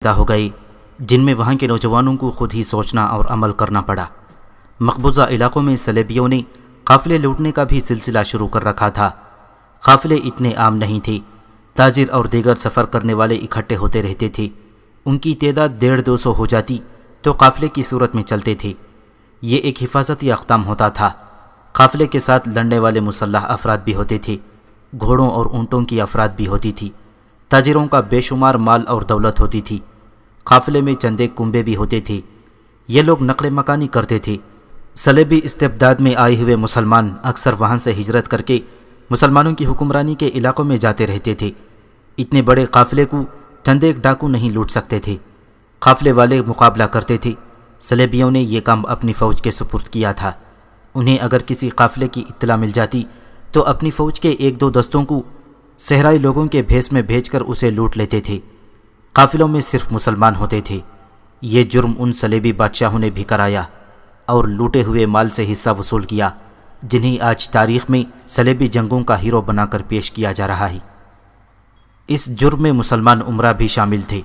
پیدا ہو گئے جن میں وہاں کے نوجوانوں کو خود ہی سوچنا اور عمل کرنا پڑا۔ مقبوضہ علاقوں میں صلیبیوں نے قافلے لوٹنے کا بھی سلسلہ شروع کر رکھا تھا۔ قافلے اتنے عام نہیں تھے، تاجر اور دیگر سفر کرنے والے اکٹھے ہوتے رہتے تھے۔ ان کی تعداد 150-200 ہو جاتی تو قافلے کی صورت میں چلتے تھے۔ یہ ایک حفاظتی اقدام ہوتا تھا۔ قافلے کے ساتھ لڑنے والے مسلح افراد بھی ہوتے تھے، گھوڑوں اور اونٹوں کی افراد بھی ہوتی تھی، تاجروں کا بے شمار مال اور دولت ہوتی تھی۔ قافلے میں چندے کنبے بھی ہوتے تھے، یہ لوگ نقل مکانی کرتے تھے۔ صلیبی استبداد میں آئے ہوئے مسلمان اکثر وہاں سے ہجرت کر کے مسلمانوں کی حکمرانی کے علاقوں میں جاتے رہتے تھے۔ اتنے بڑے قافلے کو چند ایک ڈاکو نہیں لوٹ سکتے تھے، قافلے والے مقابلہ کرتے تھے۔ صلیبیوں نے یہ کام اپنی فوج کے سپرد کیا تھا۔ انہیں اگر کسی قافلے کی اطلاع مل جاتی تو اپنی فوج کے 1-2 دستوں کو صحرائی لوگوں کے بھیس میں بھیج کر اسے لوٹ لیتے تھے۔ قافلوں میں صرف مسلمان ہوتے تھے۔ یہ جرم ان صلیبی بادشاہوں نے بھی کرایا اور لوٹے ہوئے مال سے حصہ وصول کیا، جنہیں آج تاریخ میں صلیبی جنگوں کا ہیرو بنا کر پیش کیا جا رہا ہے۔ اس جرم میں مسلمان امراء بھی شامل تھے۔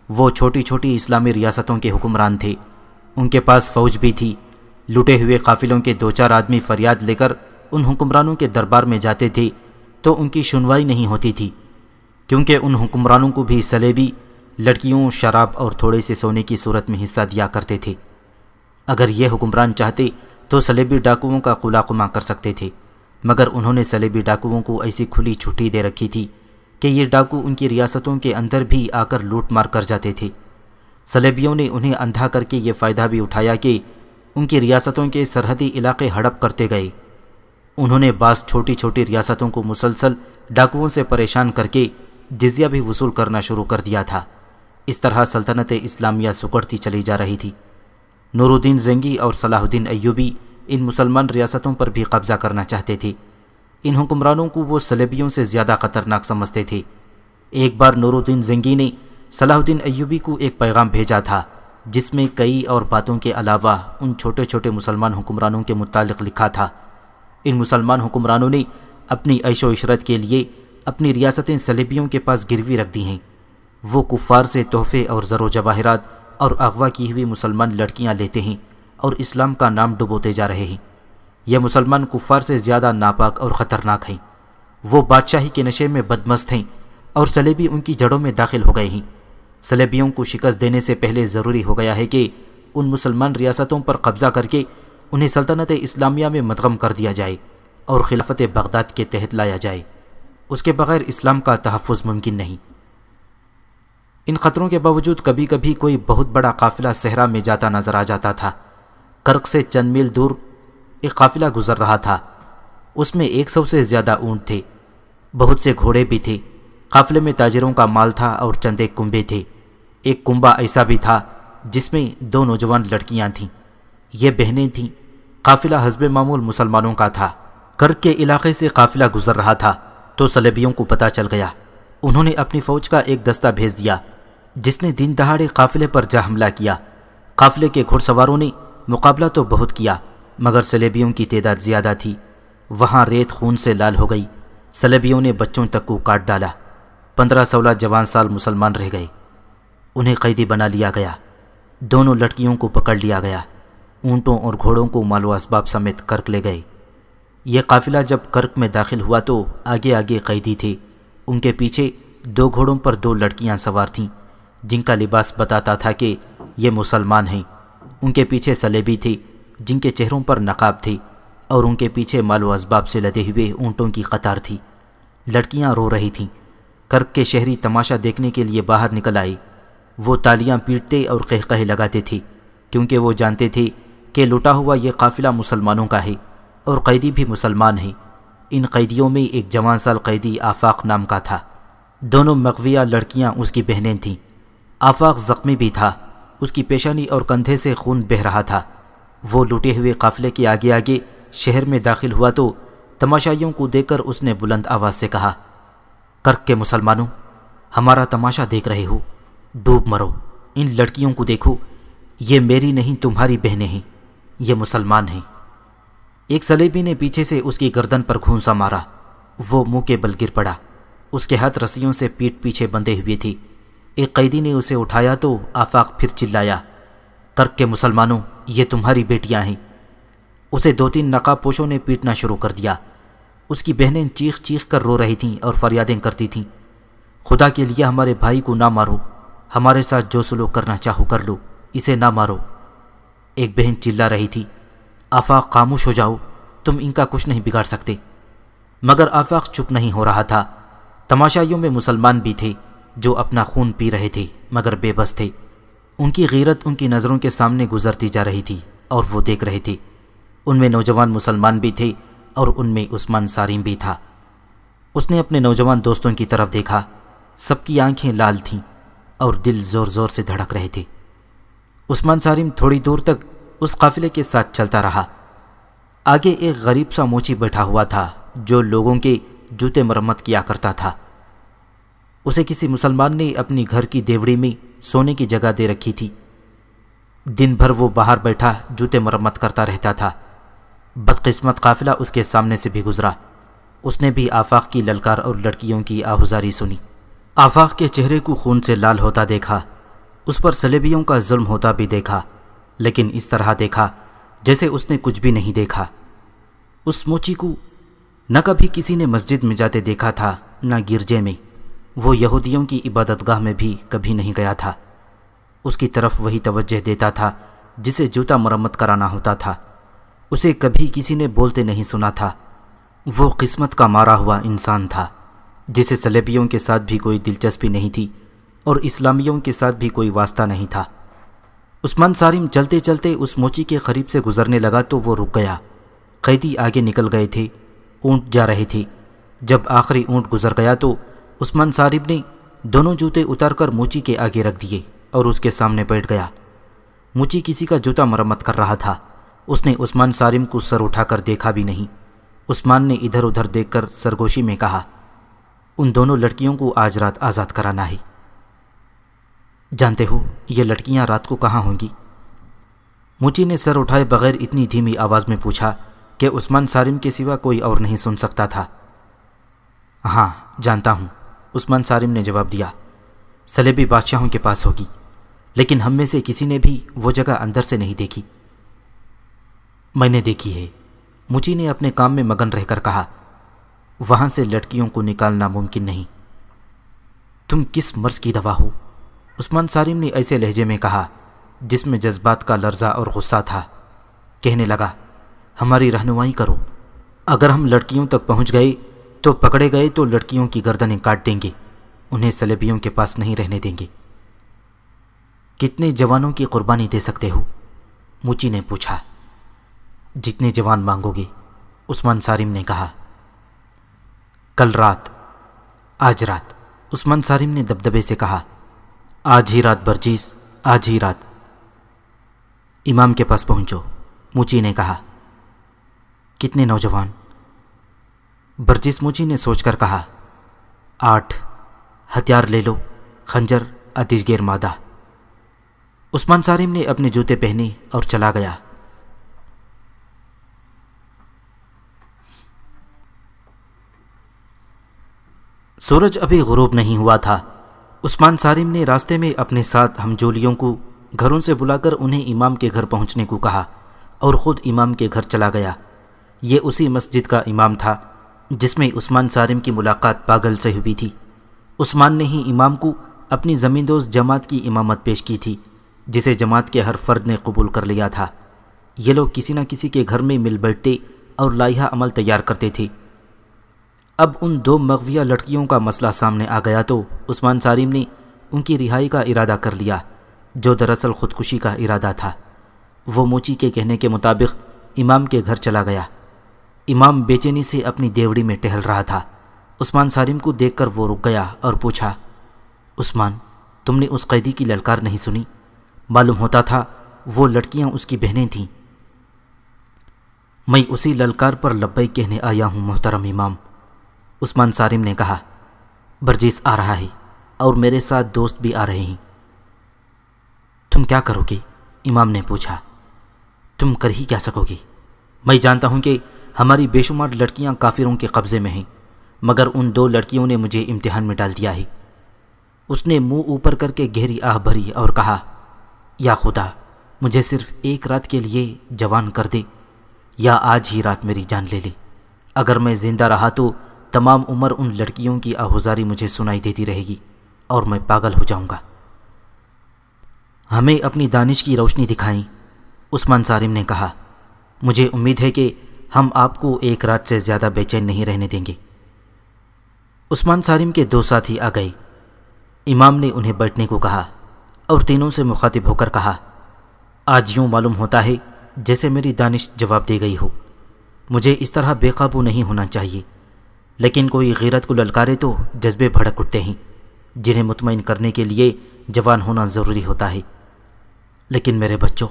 وہ چھوٹی چھوٹی اسلامی ریاستوں کے حکمران تھے، ان کے پاس فوج بھی تھی۔ لوٹے ہوئے قافلوں کے 2-4 آدمی فریاد لے کر ان حکمرانوں کے دربار میں جاتے تھے تو ان کی سنوائی نہیں ہوتی تھی، کیونکہ ان حکمرانوں کو بھی صلیبی لڑکیوں، شراب اور تھوڑے سے سونے کی صورت میں حصہ دیا کرتے تھے۔ اگر یہ حکمران چاہتے تو صلیبی ڈاکوؤں کا قلاقمہ کر سکتے تھے، مگر انہوں نے صلیبی ڈاکوؤں کو ایسی کھلی چھٹی دے رکھی تھی کہ یہ ڈاکو ان کی ریاستوں کے اندر بھی آ کر لوٹ مار کر جاتے تھے۔ صلیبیوں نے انہیں اندھا کر کے یہ فائدہ بھی اٹھایا کہ ان کی ریاستوں کے سرحدی علاقے ہڑپ کرتے گئے۔ انہوں نے بعض چھوٹی چھوٹی ریاستوں کو مسلسل ڈاکوؤں سے پریشان کر کے جزیہ بھی وصول کرنا شروع کر دیا تھا۔ اس طرح سلطنت اسلامیہ سکڑتی چلی جا رہی تھی۔ نور الدین زنگی اور صلاح الدین ایوبی ان مسلمان ریاستوں پر بھی قبضہ کرنا چاہتے تھے۔ ان حکمرانوں کو وہ صلیبیوں سے زیادہ خطرناک سمجھتے تھے۔ ایک بار نور الدین زنگی نے صلاح الدین ایوبی کو ایک پیغام بھیجا تھا جس میں کئی اور باتوں کے علاوہ ان چھوٹے چھوٹے مسلمان حکمرانوں کے متعلق لکھا تھا۔ ان مسلمان حکمرانوں نے اپنی عیش و عشرت کے لیے اپنی ریاستیں صلیبیوں کے پاس گروی رکھ دی ہیں۔ وہ کفار سے تحفے اور زر و جواہرات اور اغوا کی ہوئی مسلمان لڑکیاں لیتے ہیں اور اسلام کا نام ڈبوتے جا رہے ہیں۔ یہ مسلمان کفار سے زیادہ ناپاک اور خطرناک ہیں۔ وہ بادشاہی کے نشے میں بدمست ہیں اور صلیبی ان کی جڑوں میں داخل ہو گئے ہیں۔ صلیبیوں کو شکست دینے سے پہلے ضروری ہو گیا ہے کہ ان مسلمان ریاستوں پر قبضہ کر کے انہیں سلطنت اسلامیہ میں مدغم کر دیا جائے اور خلافت بغداد کے تحت لایا جائے۔ اس کے بغیر اسلام کا تحفظ ممکن نہیں۔ ان خطروں کے باوجود کبھی کبھی کوئی بہت بڑا قافلہ صحرا میں جاتا نظر آ جاتا تھا۔ کرک سے چند میل دور ایک قافلہ گزر رہا تھا۔ اس میں 100 سے زیادہ اونٹ تھے، بہت سے گھوڑے بھی تھے۔ قافلے میں تاجروں کا مال تھا اور چند ایک کنبے تھے۔ ایک کنبہ ایسا بھی تھا جس میں 2 نوجوان لڑکیاں تھیں، یہ بہنیں تھیں۔ قافلہ حسب معمول مسلمانوں کا تھا۔ کرک کے علاقے سے قافلہ گزر رہا تھا تو صلیبیوں کو پتہ چل گیا۔ انہوں نے اپنی فوج کا ایک دستہ بھیج دیا جس نے دن دہاڑے قافلے پر جا حملہ کیا۔ قافلے کے گھڑ سواروں نے مقابلہ تو بہت کیا مگر صلیبیوں کی تعداد زیادہ تھی۔ وہاں ریت خون سے لال ہو گئی۔ صلیبیوں نے بچوں تک کو کاٹ ڈالا۔ 15-16 جوان سال مسلمان رہ گئے۔ انہیں قیدی بنا لیا گیا۔ دونوں لڑکیوں کو پکڑ لیا گیا۔ اونٹوں اور گھوڑوں کو مال و اسباب سمیت کرک لے گئے۔ یہ قافلہ جب کرک میں داخل ہوا تو آگے آگے قیدی تھے۔ ان کے پیچھے 2 گھوڑوں پر 2 لڑکیاں سوار تھیں جن کا لباس بتاتا تھا کہ یہ مسلمان ہیں۔ ان کے پیچھے صلیبی تھے جن کے چہروں پر نقاب تھے اور ان کے پیچھے مال و اسباب سے لدے ہوئے اونٹوں کی قطار تھی۔ لڑکیاں رو رہی تھیں۔ کرک کے شہری تماشا دیکھنے کے لیے باہر نکل آئے۔ وہ تالیاں پیٹتے اور قہقہے لگاتے تھے کیونکہ وہ جانتے تھے کہ لوٹا ہوا یہ قافلہ مسلمانوں کا ہے اور قیدی بھی مسلمان ہیں۔ ان قیدیوں میں ایک جوان سال قیدی آفاق نام کا تھا۔ دونوں مغویہ لڑکیاں اس کی بہنیں تھیں۔ آفاق زخمی بھی تھا، اس کی پیشانی اور کندھے سے خون بہہ رہا تھا۔ وہ لوٹے ہوئے قافلے کے آگے آگے شہر میں داخل ہوا تو تماشائیوں کو دیکھ کر اس نے بلند آواز سے کہا، کرک کے مسلمانوں، ہمارا تماشا دیکھ رہے ہو، ڈوب مرو۔ ان لڑکیوں کو دیکھو، یہ میری نہیں تمہاری بہنیں ہیں، یہ مسلمان ہیں۔ ایک صلیبی نے پیچھے سے اس کی گردن پر گھونسا مارا۔ وہ منہ کے بل گر پڑا۔ اس کے ہاتھ رسیوں سے پیٹھ پیچھے بندھے ہوئے تھے۔ ایک قیدی نے اسے اٹھایا تو آفاق پھر چلایا، کرک کے مسلمانوں، یہ تمہاری بیٹیاں ہیں۔ اسے 2-3 نقاب پوشوں نے پیٹنا شروع کر دیا۔ اس کی بہنیں چیخ چیخ کر رو رہی تھیں اور فریادیں کرتی تھیں، خدا کے لیے ہمارے بھائی کو نہ مارو، ہمارے ساتھ جو سلوک کرنا چاہو کر لو، اسے نہ مارو۔ ایک بہن چلا رہی تھی، آفاق خاموش ہو جاؤ، تم ان کا کچھ نہیں بگاڑ سکتے۔ مگر آفاق چپ نہیں ہو رہا تھا۔ تماشائیوں میں مسلمان بھی تھے جو اپنا خون پی رہے تھے مگر بے بس تھے۔ ان کی غیرت ان کی نظروں کے سامنے گزرتی جا رہی تھی اور وہ دیکھ رہے تھے۔ ان میں نوجوان مسلمان بھی تھے اور ان میں عثمان سارم بھی تھا۔ اس نے اپنے نوجوان دوستوں کی طرف دیکھا، سب کی آنکھیں لال تھیں اور دل زور زور سے دھڑک رہے تھے۔ عثمان سارم تھوڑی دور تک اس قافلے کے ساتھ چلتا رہا۔ آگے ایک غریب سا موچی بیٹھا ہوا تھا جو لوگوں کے جوتے مرمت کیا کرتا تھا۔ اسے کسی مسلمان نے اپنی گھر کی دیوڑی میں سونے کی جگہ دے رکھی تھی۔ دن بھر وہ باہر بیٹھا جوتے مرمت کرتا رہتا تھا۔ بدقسمت قافلہ اس کے سامنے سے بھی گزرا۔ اس نے بھی آفاق کی للکار اور لڑکیوں کی آہوزاری سنی۔ آفاق کے چہرے کو خون سے لال ہوتا دیکھا، اس پر صلیبیوں کا ظلم ہوتا بھی دیکھا، لیکن اس طرح دیکھا جیسے اس نے کچھ بھی نہیں دیکھا۔ اس موچی کو نہ کبھی کسی نے مسجد میں جاتے دیکھا تھا نہ گرجے میں، وہ یہودیوں کی عبادت گاہ میں بھی کبھی نہیں گیا تھا۔ اس کی طرف وہی توجہ دیتا تھا جسے جوتا مرمت کرانا ہوتا تھا۔ اسے کبھی کسی نے بولتے نہیں سنا تھا۔ وہ قسمت کا مارا ہوا انسان تھا جسے صلیبیوں کے ساتھ بھی کوئی دلچسپی نہیں تھی اور اسلامیوں کے ساتھ بھی کوئی واسطہ نہیں تھا۔ عثمان سارم چلتے چلتے اس موچی کے قریب سے گزرنے لگا تو وہ رک گیا۔ قیدی آگے نکل گئے تھے، اونٹ جا رہے تھے۔ جب آخری اونٹ گزر گیا تو عثمان سارم نے دونوں جوتے اتار کر موچی کے آگے رکھ دیے اور اس کے سامنے بیٹھ گیا۔ موچی کسی کا جوتا مرمت کر رہا تھا۔ اس نے عثمان سارم کو سر اٹھا کر دیکھا بھی نہیں۔ عثمان نے ادھر ادھر دیکھ کر سرگوشی میں کہا، ان دونوں لڑکیوں کو آج رات آزاد کرانا ہے۔ جانتے ہو یہ لڑکیاں رات کو کہاں ہوں گی؟ موچی نے سر اٹھائے بغیر اتنی دھیمی آواز میں پوچھا کہ عثمان سارم کے سوا کوئی اور نہیں سن سکتا تھا۔ ہاں جانتا ہوں، عثمان سارم نے جواب دیا، صلیبی بادشاہوں کے پاس ہوگی، لیکن ہم میں سے کسی نے بھی وہ جگہ اندر سے نہیں دیکھی۔ میں نے دیکھی ہے، موچی نے اپنے کام میں مگن رہ کر کہا، وہاں سے لڑکیوں کو نکالنا ممکن نہیں۔ تم کس مرض کی دوا ہو؟ عثمان سارم نے ایسے لہجے میں کہا جس میں جذبات کا لرزہ اور غصہ تھا۔ کہنے لگا، ہماری رہنمائی کرو، اگر ہم لڑکیوں تک پہنچ گئے تو پکڑے گئے تو لڑکیوں کی گردنیں کاٹ دیں گے، انہیں صلیبیوں کے پاس نہیں رہنے دیں گے۔ کتنے جوانوں کی قربانی دے سکتے ہو؟ موچی نے پوچھا۔ جتنے جوان مانگو گے، عثمان سارم نے کہا۔ کل رات، آج رات، عثمان سارم نے دبدبے سے کہا، آج ہی رات برجیس، آج ہی رات۔ امام کے پاس پہنچو، موچی نے کہا۔ کتنے نوجوان؟ برجس موچی نے سوچ کر کہا، 8۔ ہتھیار لے لو، خنجر، آتش گیر مادہ۔ عثمان سارم نے اپنے جوتے پہنے اور چلا گیا۔ سورج ابھی غروب نہیں ہوا تھا۔ عثمان سارم نے راستے میں اپنے ساتھ ہمجولیوں کو گھروں سے بلا کر انہیں امام کے گھر پہنچنے کو کہا اور خود امام کے گھر چلا گیا۔ یہ اسی مسجد کا امام تھا جس میں عثمان سارم کی ملاقات پاگل سے ہوئی تھی۔ عثمان نے ہی امام کو اپنی زمین دوز جماعت کی امامت پیش کی تھی جسے جماعت کے ہر فرد نے قبول کر لیا تھا۔ یہ لوگ کسی نہ کسی کے گھر میں مل بیٹھتے اور لائحہ عمل تیار کرتے تھے۔ اب ان 2 مغویہ لڑکیوں کا مسئلہ سامنے آ گیا تو عثمان سارم نے ان کی رہائی کا ارادہ کر لیا جو دراصل خودکشی کا ارادہ تھا۔ وہ موچی کے کہنے کے مطابق امام کے گھر چلا گیا۔ امام بے چینی سے اپنی دیوڑی میں ٹہل رہا تھا۔ عثمان سارم کو دیکھ کر وہ رک گیا اور پوچھا، عثمان، تم نے اس قیدی کی للکار نہیں سنی؟ معلوم ہوتا تھا وہ لڑکیاں اس کی بہنیں تھیں۔ میں اسی للکار پر لبیک کہنے آیا ہوں محترم امام، عثمان سارم نے کہا۔ برجیس آ رہا ہے اور میرے ساتھ دوست بھی آ رہے ہیں۔ تم کیا کرو گے؟ امام نے پوچھا۔ تم کر ہی کیا سکو گے؟ میں جانتا ہوں کہ ہماری بے شمار لڑکیاں کافروں کے قبضے میں ہیں، مگر ان 2 لڑکیوں نے مجھے امتحان میں ڈال دیا ہے۔ اس نے منہ اوپر کر کے گہری آہ بھری اور کہا، یا خدا، مجھے صرف ایک رات کے لیے جوان کر دے، یا آج ہی رات میری جان لے لے۔ اگر میں زندہ رہا تو تمام عمر ان لڑکیوں کی آہوزاری مجھے سنائی دیتی رہے گی اور میں پاگل ہو جاؤں گا۔ ہمیں اپنی دانش کی روشنی دکھائیں، عثمان صارم نے کہا۔ مجھے امید ہے کہ ہم آپ کو ایک رات سے زیادہ بے چین نہیں رہنے دیں گے۔ عثمان صارم کے 2 ساتھی آ گئے۔ امام نے انہیں بیٹھنے کو کہا اور تینوں سے مخاطب ہو کر کہا، آج یوں معلوم ہوتا ہے جیسے میری دانش جواب دے گئی ہو۔ مجھے اس طرح بے قابو نہیں ہونا چاہیے، لیکن کوئی غیرت کو للکارے تو جذبے بھڑک اٹھتے ہیں، جنہیں مطمئن کرنے کے لیے جوان ہونا ضروری ہوتا ہے۔ لیکن میرے بچوں،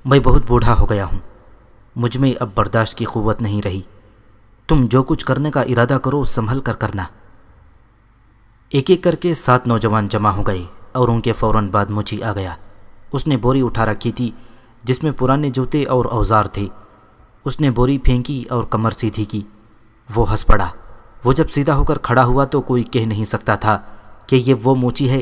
میں بہت بوڑھا ہو گیا ہوں، مجھ میں اب برداشت کی قوت نہیں رہی۔ تم جو کچھ کرنے کا ارادہ کرو سنبھل کر کرنا۔ ایک ایک کر کے 7 نوجوان جمع ہو گئے اور ان کے فوراً بعد مجھی آ گیا۔ اس نے بوری اٹھا رکھی تھی جس میں پرانے جوتے اور اوزار تھے۔ اس نے بوری پھینکی اور کمر سیدھی کی۔ وہ ہنس پڑا۔ وہ جب سیدھا ہو کر کھڑا ہوا تو کوئی کہہ نہیں سکتا تھا کہ یہ وہ موچی ہے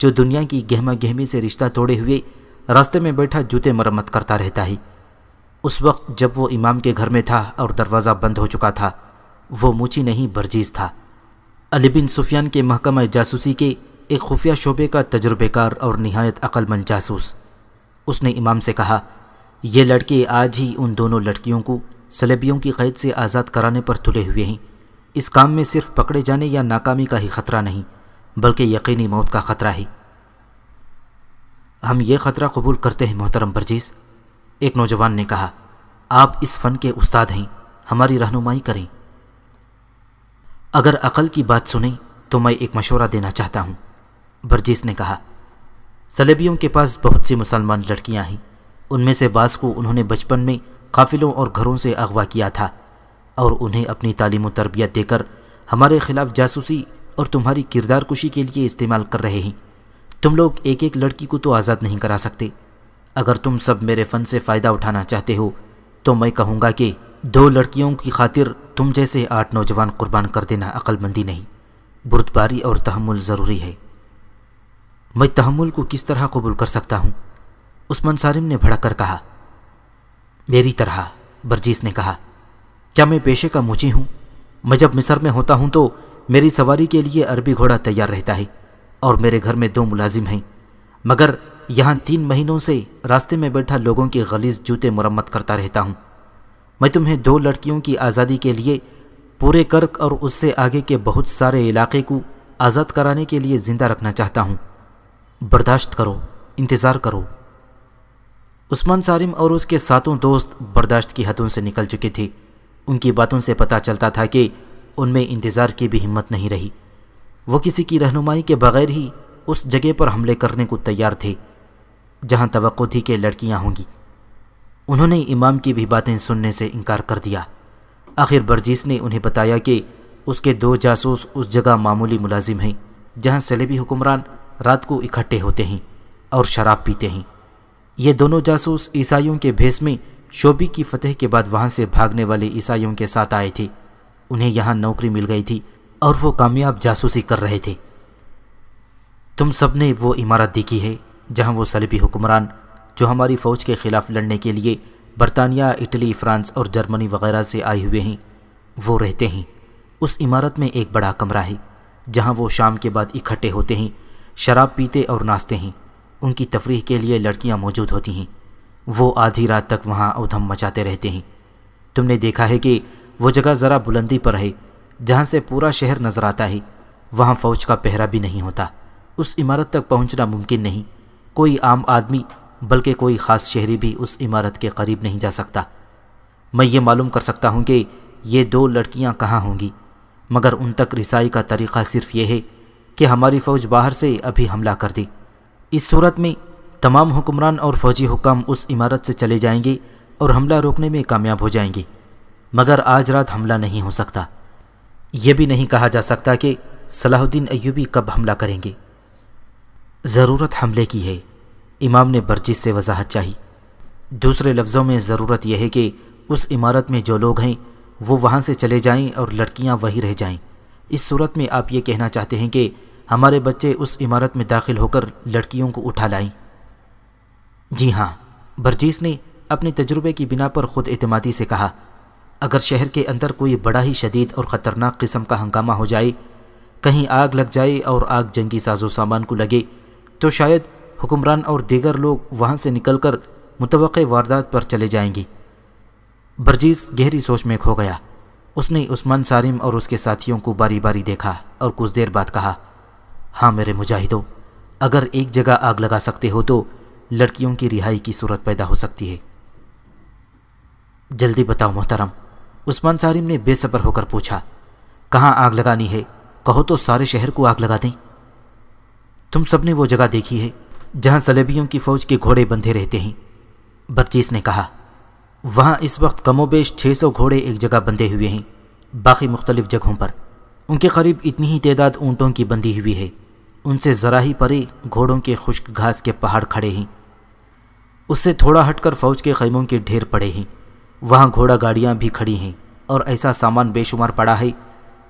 جو دنیا کی گہما گہمی سے رشتہ توڑے ہوئے راستے میں بیٹھا جوتے مرمت کرتا رہتا ہے۔ اس وقت جب وہ امام کے گھر میں تھا اور دروازہ بند ہو چکا تھا، وہ موچی نہیں برجیز تھا، علی بن سفیان کے محکمہ جاسوسی کے ایک خفیہ شعبے کا تجربے کار اور نہایت عقل مند جاسوس۔ اس نے امام سے کہا، یہ لڑکے آج ہی ان دونوں لڑکیوں کو صلیبیوں کی قید سے آزاد کرانے پر تلے ہوئے ہیں۔ اس کام میں صرف پکڑے جانے یا ناکامی کا ہی خطرہ نہیں، بلکہ یقینی موت کا خطرہ ہے۔ ہم یہ خطرہ قبول کرتے ہیں محترم برجیز، ایک نوجوان نے کہا۔ آپ اس فن کے استاد ہیں، ہماری رہنمائی کریں۔ اگر عقل کی بات سنیں تو میں ایک مشورہ دینا چاہتا ہوں، برجیس نے کہا۔ صلیبیوں کے پاس بہت سی مسلمان لڑکیاں ہیں، ان میں سے بعض کو انہوں نے بچپن میں قافلوں اور گھروں سے اغوا کیا تھا اور انہیں اپنی تعلیم و تربیت دے کر ہمارے خلاف جاسوسی اور تمہاری کردار کشی کے لیے استعمال کر رہے ہیں۔ تم لوگ ایک ایک لڑکی کو تو آزاد نہیں کرا سکتے۔ اگر تم سب میرے فن سے فائدہ اٹھانا چاہتے ہو تو میں کہوں گا کہ 2 لڑکیوں کی خاطر تم جیسے 8 نوجوان قربان کر دینا عقل مندی نہیں، بردباری اور تحمل ضروری ہے۔ میں تحمل کو کس طرح قبول کر سکتا ہوں؟ عثمان صارم نے بھڑک کر کہا۔ میری طرح، برجیس نے کہا۔ کیا میں پیشے کا موچی ہوں؟ میں جب مصر میں ہوتا ہوں تو میری سواری کے لیے عربی گھوڑا تیار رہتا ہے اور میرے گھر میں 2 ملازم ہیں، مگر یہاں 3 مہینوں سے راستے میں بیٹھا لوگوں کے غلیظ جوتے مرمت کرتا رہتا ہوں۔ میں تمہیں 2 لڑکیوں کی آزادی کے لیے پورے کرک اور اس سے آگے کے بہت سارے علاقے کو آزاد کرانے کے لیے زندہ رکھنا چاہتا ہوں۔ برداشت کرو، انتظار کرو۔ عثمان صارم اور اس کے 7 دوست برداشت کی حدوں سے نکل چکے تھے۔ ان کی باتوں سے پتہ چلتا تھا کہ ان میں انتظار کی بھی ہمت نہیں رہی۔ وہ کسی کی رہنمائی کے بغیر ہی اس جگہ پر حملے کرنے کو تیار تھے جہاں توقع تھی کہ لڑکیاں ہوں گی۔ انہوں نے امام کی بھی باتیں سننے سے انکار کر دیا۔ آخر برجیس نے انہیں بتایا کہ اس کے 2 جاسوس اس جگہ معمولی ملازم ہیں جہاں صلیبی حکمران رات کو اکٹھے ہوتے ہیں اور شراب پیتے ہیں۔ یہ دونوں جاسوس عیسائیوں کے بھیس میں شوبی کی فتح کے بعد وہاں سے بھاگنے والے عیسائیوں کے ساتھ آئے تھے۔ انہیں یہاں نوکری مل گئی تھی اور وہ کامیاب جاسوسی کر رہے تھے۔ تم سب نے وہ عمارت دیکھی ہے جہاں وہ صلیبی حکمران جو ہماری فوج کے خلاف لڑنے کے لیے برطانیہ، اٹلی، فرانس اور جرمنی وغیرہ سے آئے ہوئے ہیں، وہ رہتے ہیں۔ اس عمارت میں ایک بڑا کمرہ ہے جہاں وہ شام کے بعد اکٹھے ہوتے ہیں، شراب پیتے اور ناچتے ہیں۔ ان کی تفریح کے لیے لڑکیاں موجود ہوتی ہیں۔ وہ آدھی رات تک وہاں اودھم مچاتے رہتے ہیں۔ تم نے دیکھا ہے کہ وہ جگہ ذرا بلندی پر ہے جہاں سے پورا شہر نظر آتا ہے۔ وہاں فوج کا پہرا بھی نہیں ہوتا۔ اس عمارت تک پہنچنا ممکن نہیں۔ کوئی عام آدمی بلکہ کوئی خاص شہری بھی اس عمارت کے قریب نہیں جا سکتا۔ میں یہ معلوم کر سکتا ہوں کہ یہ 2 لڑکیاں کہاں ہوں گی، مگر ان تک رسائی کا طریقہ صرف یہ ہے کہ ہماری فوج باہر سے ابھی حملہ کر دے۔ اس صورت میں تمام حکمران اور فوجی حکام اس عمارت سے چلے جائیں گے اور حملہ روکنے میں کامیاب ہو جائیں گے، مگر آج رات حملہ نہیں ہو سکتا۔ یہ بھی نہیں کہا جا سکتا کہ صلاح الدین ایوبی کب حملہ کریں گے۔ ضرورت حملے کی ہے، امام نے برجس سے وضاحت چاہی۔ دوسرے لفظوں میں ضرورت یہ ہے کہ اس عمارت میں جو لوگ ہیں وہ وہاں سے چلے جائیں اور لڑکیاں وہی رہ جائیں۔ اس صورت میں آپ یہ کہنا چاہتے ہیں کہ ہمارے بچے اس عمارت میں داخل ہو کر لڑکیوں کو اٹھا لائیں؟ جی ہاں، برجیس نے اپنے تجربے کی بنا پر خود اعتمادی سے کہا۔ اگر شہر کے اندر کوئی بڑا ہی شدید اور خطرناک قسم کا ہنگامہ ہو جائے، کہیں آگ لگ جائے اور آگ جنگی ساز و سامان کو لگے، تو شاید حکمران اور دیگر لوگ وہاں سے نکل کر متوقع واردات پر چلے جائیں گے۔ برجیس گہری سوچ میں کھو گیا۔ اس نے عثمان سالم اور اس کے ساتھیوں کو باری باری دیکھا اور کچھ دیر بعد کہا، ہاں میرے مجاہدوں، اگر ایک جگہ آگ لگا سکتے ہو تو لڑکیوں کی رہائی کی صورت پیدا ہو سکتی ہے۔ جلدی بتاؤ محترم، عثمان سالم نے بے صبر ہو کر پوچھا۔ کہاں آگ لگانی ہے؟ کہو تو سارے شہر کو آگ لگا دیں۔ تم سب نے وہ جگہ دیکھی ہے جہاں صلیبیوں کی فوج کے گھوڑے بندھے رہتے ہیں، برجیس نے کہا۔ وہاں اس وقت کم و بیش 600 گھوڑے ایک جگہ بندھے ہوئے ہیں، باقی مختلف جگہوں پر ان کے قریب اتنی ہی تعداد اونٹوں کی بندھی ہوئی ہے۔ ان سے ذرا ہی پرے گھوڑوں کے خشک گھاس کے پہاڑ کھڑے ہیں۔ اس سے تھوڑا ہٹ کر فوج کے خیموں کے ڈھیر پڑے ہیں۔ وہاں گھوڑا گاڑیاں بھی کھڑی ہیں اور ایسا سامان بے شمار پڑا ہے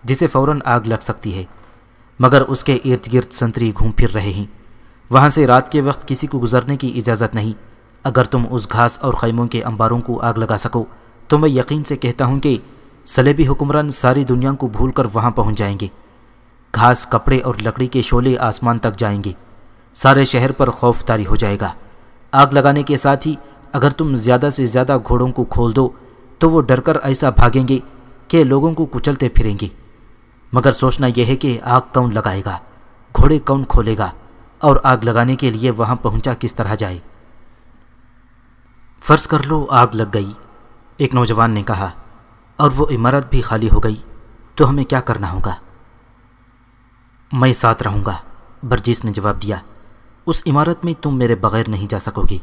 جسے فوراً آگ لگ سکتی ہے، مگر اس کے ارد گرد سنتری گھوم پھر رہے ہیں۔ وہاں سے رات کے وقت کسی کو گزرنے کی اجازت نہیں۔ اگر تم اس گھاس اور خیموں کے انباروں کو آگ لگا سکو تو میں یقین سے کہتا ہوں کہ صلیبی حکمران ساری دنیا کو بھول کر وہاں پہنچ جائیں گے۔ گھاس، کپڑے اور لکڑی کے شعلے آسمان تک جائیں گے۔ سارے شہر پر خوف طاری ہو جائے گا۔ آگ لگانے کے ساتھ ہی اگر تم زیادہ سے زیادہ گھوڑوں کو کھول دو تو وہ ڈر کر ایسا بھاگیں گے کہ لوگوں کو کچلتے پھریں گے۔ مگر سوچنا یہ ہے کہ آگ کون لگائے گا، گھوڑے کون کھولے گا، اور آگ لگانے کے لیے وہاں پہنچا کس طرح جائے۔ فرض کر لو آگ لگ گئی، ایک نوجوان نے کہا، اور وہ عمارت بھی خالی ہو گئی، تو ہمیں کیا کرنا ہوگا؟ میں ساتھ رہوں گا، برجیس نے جواب دیا۔ اس عمارت میں تم میرے بغیر نہیں جا سکو گے۔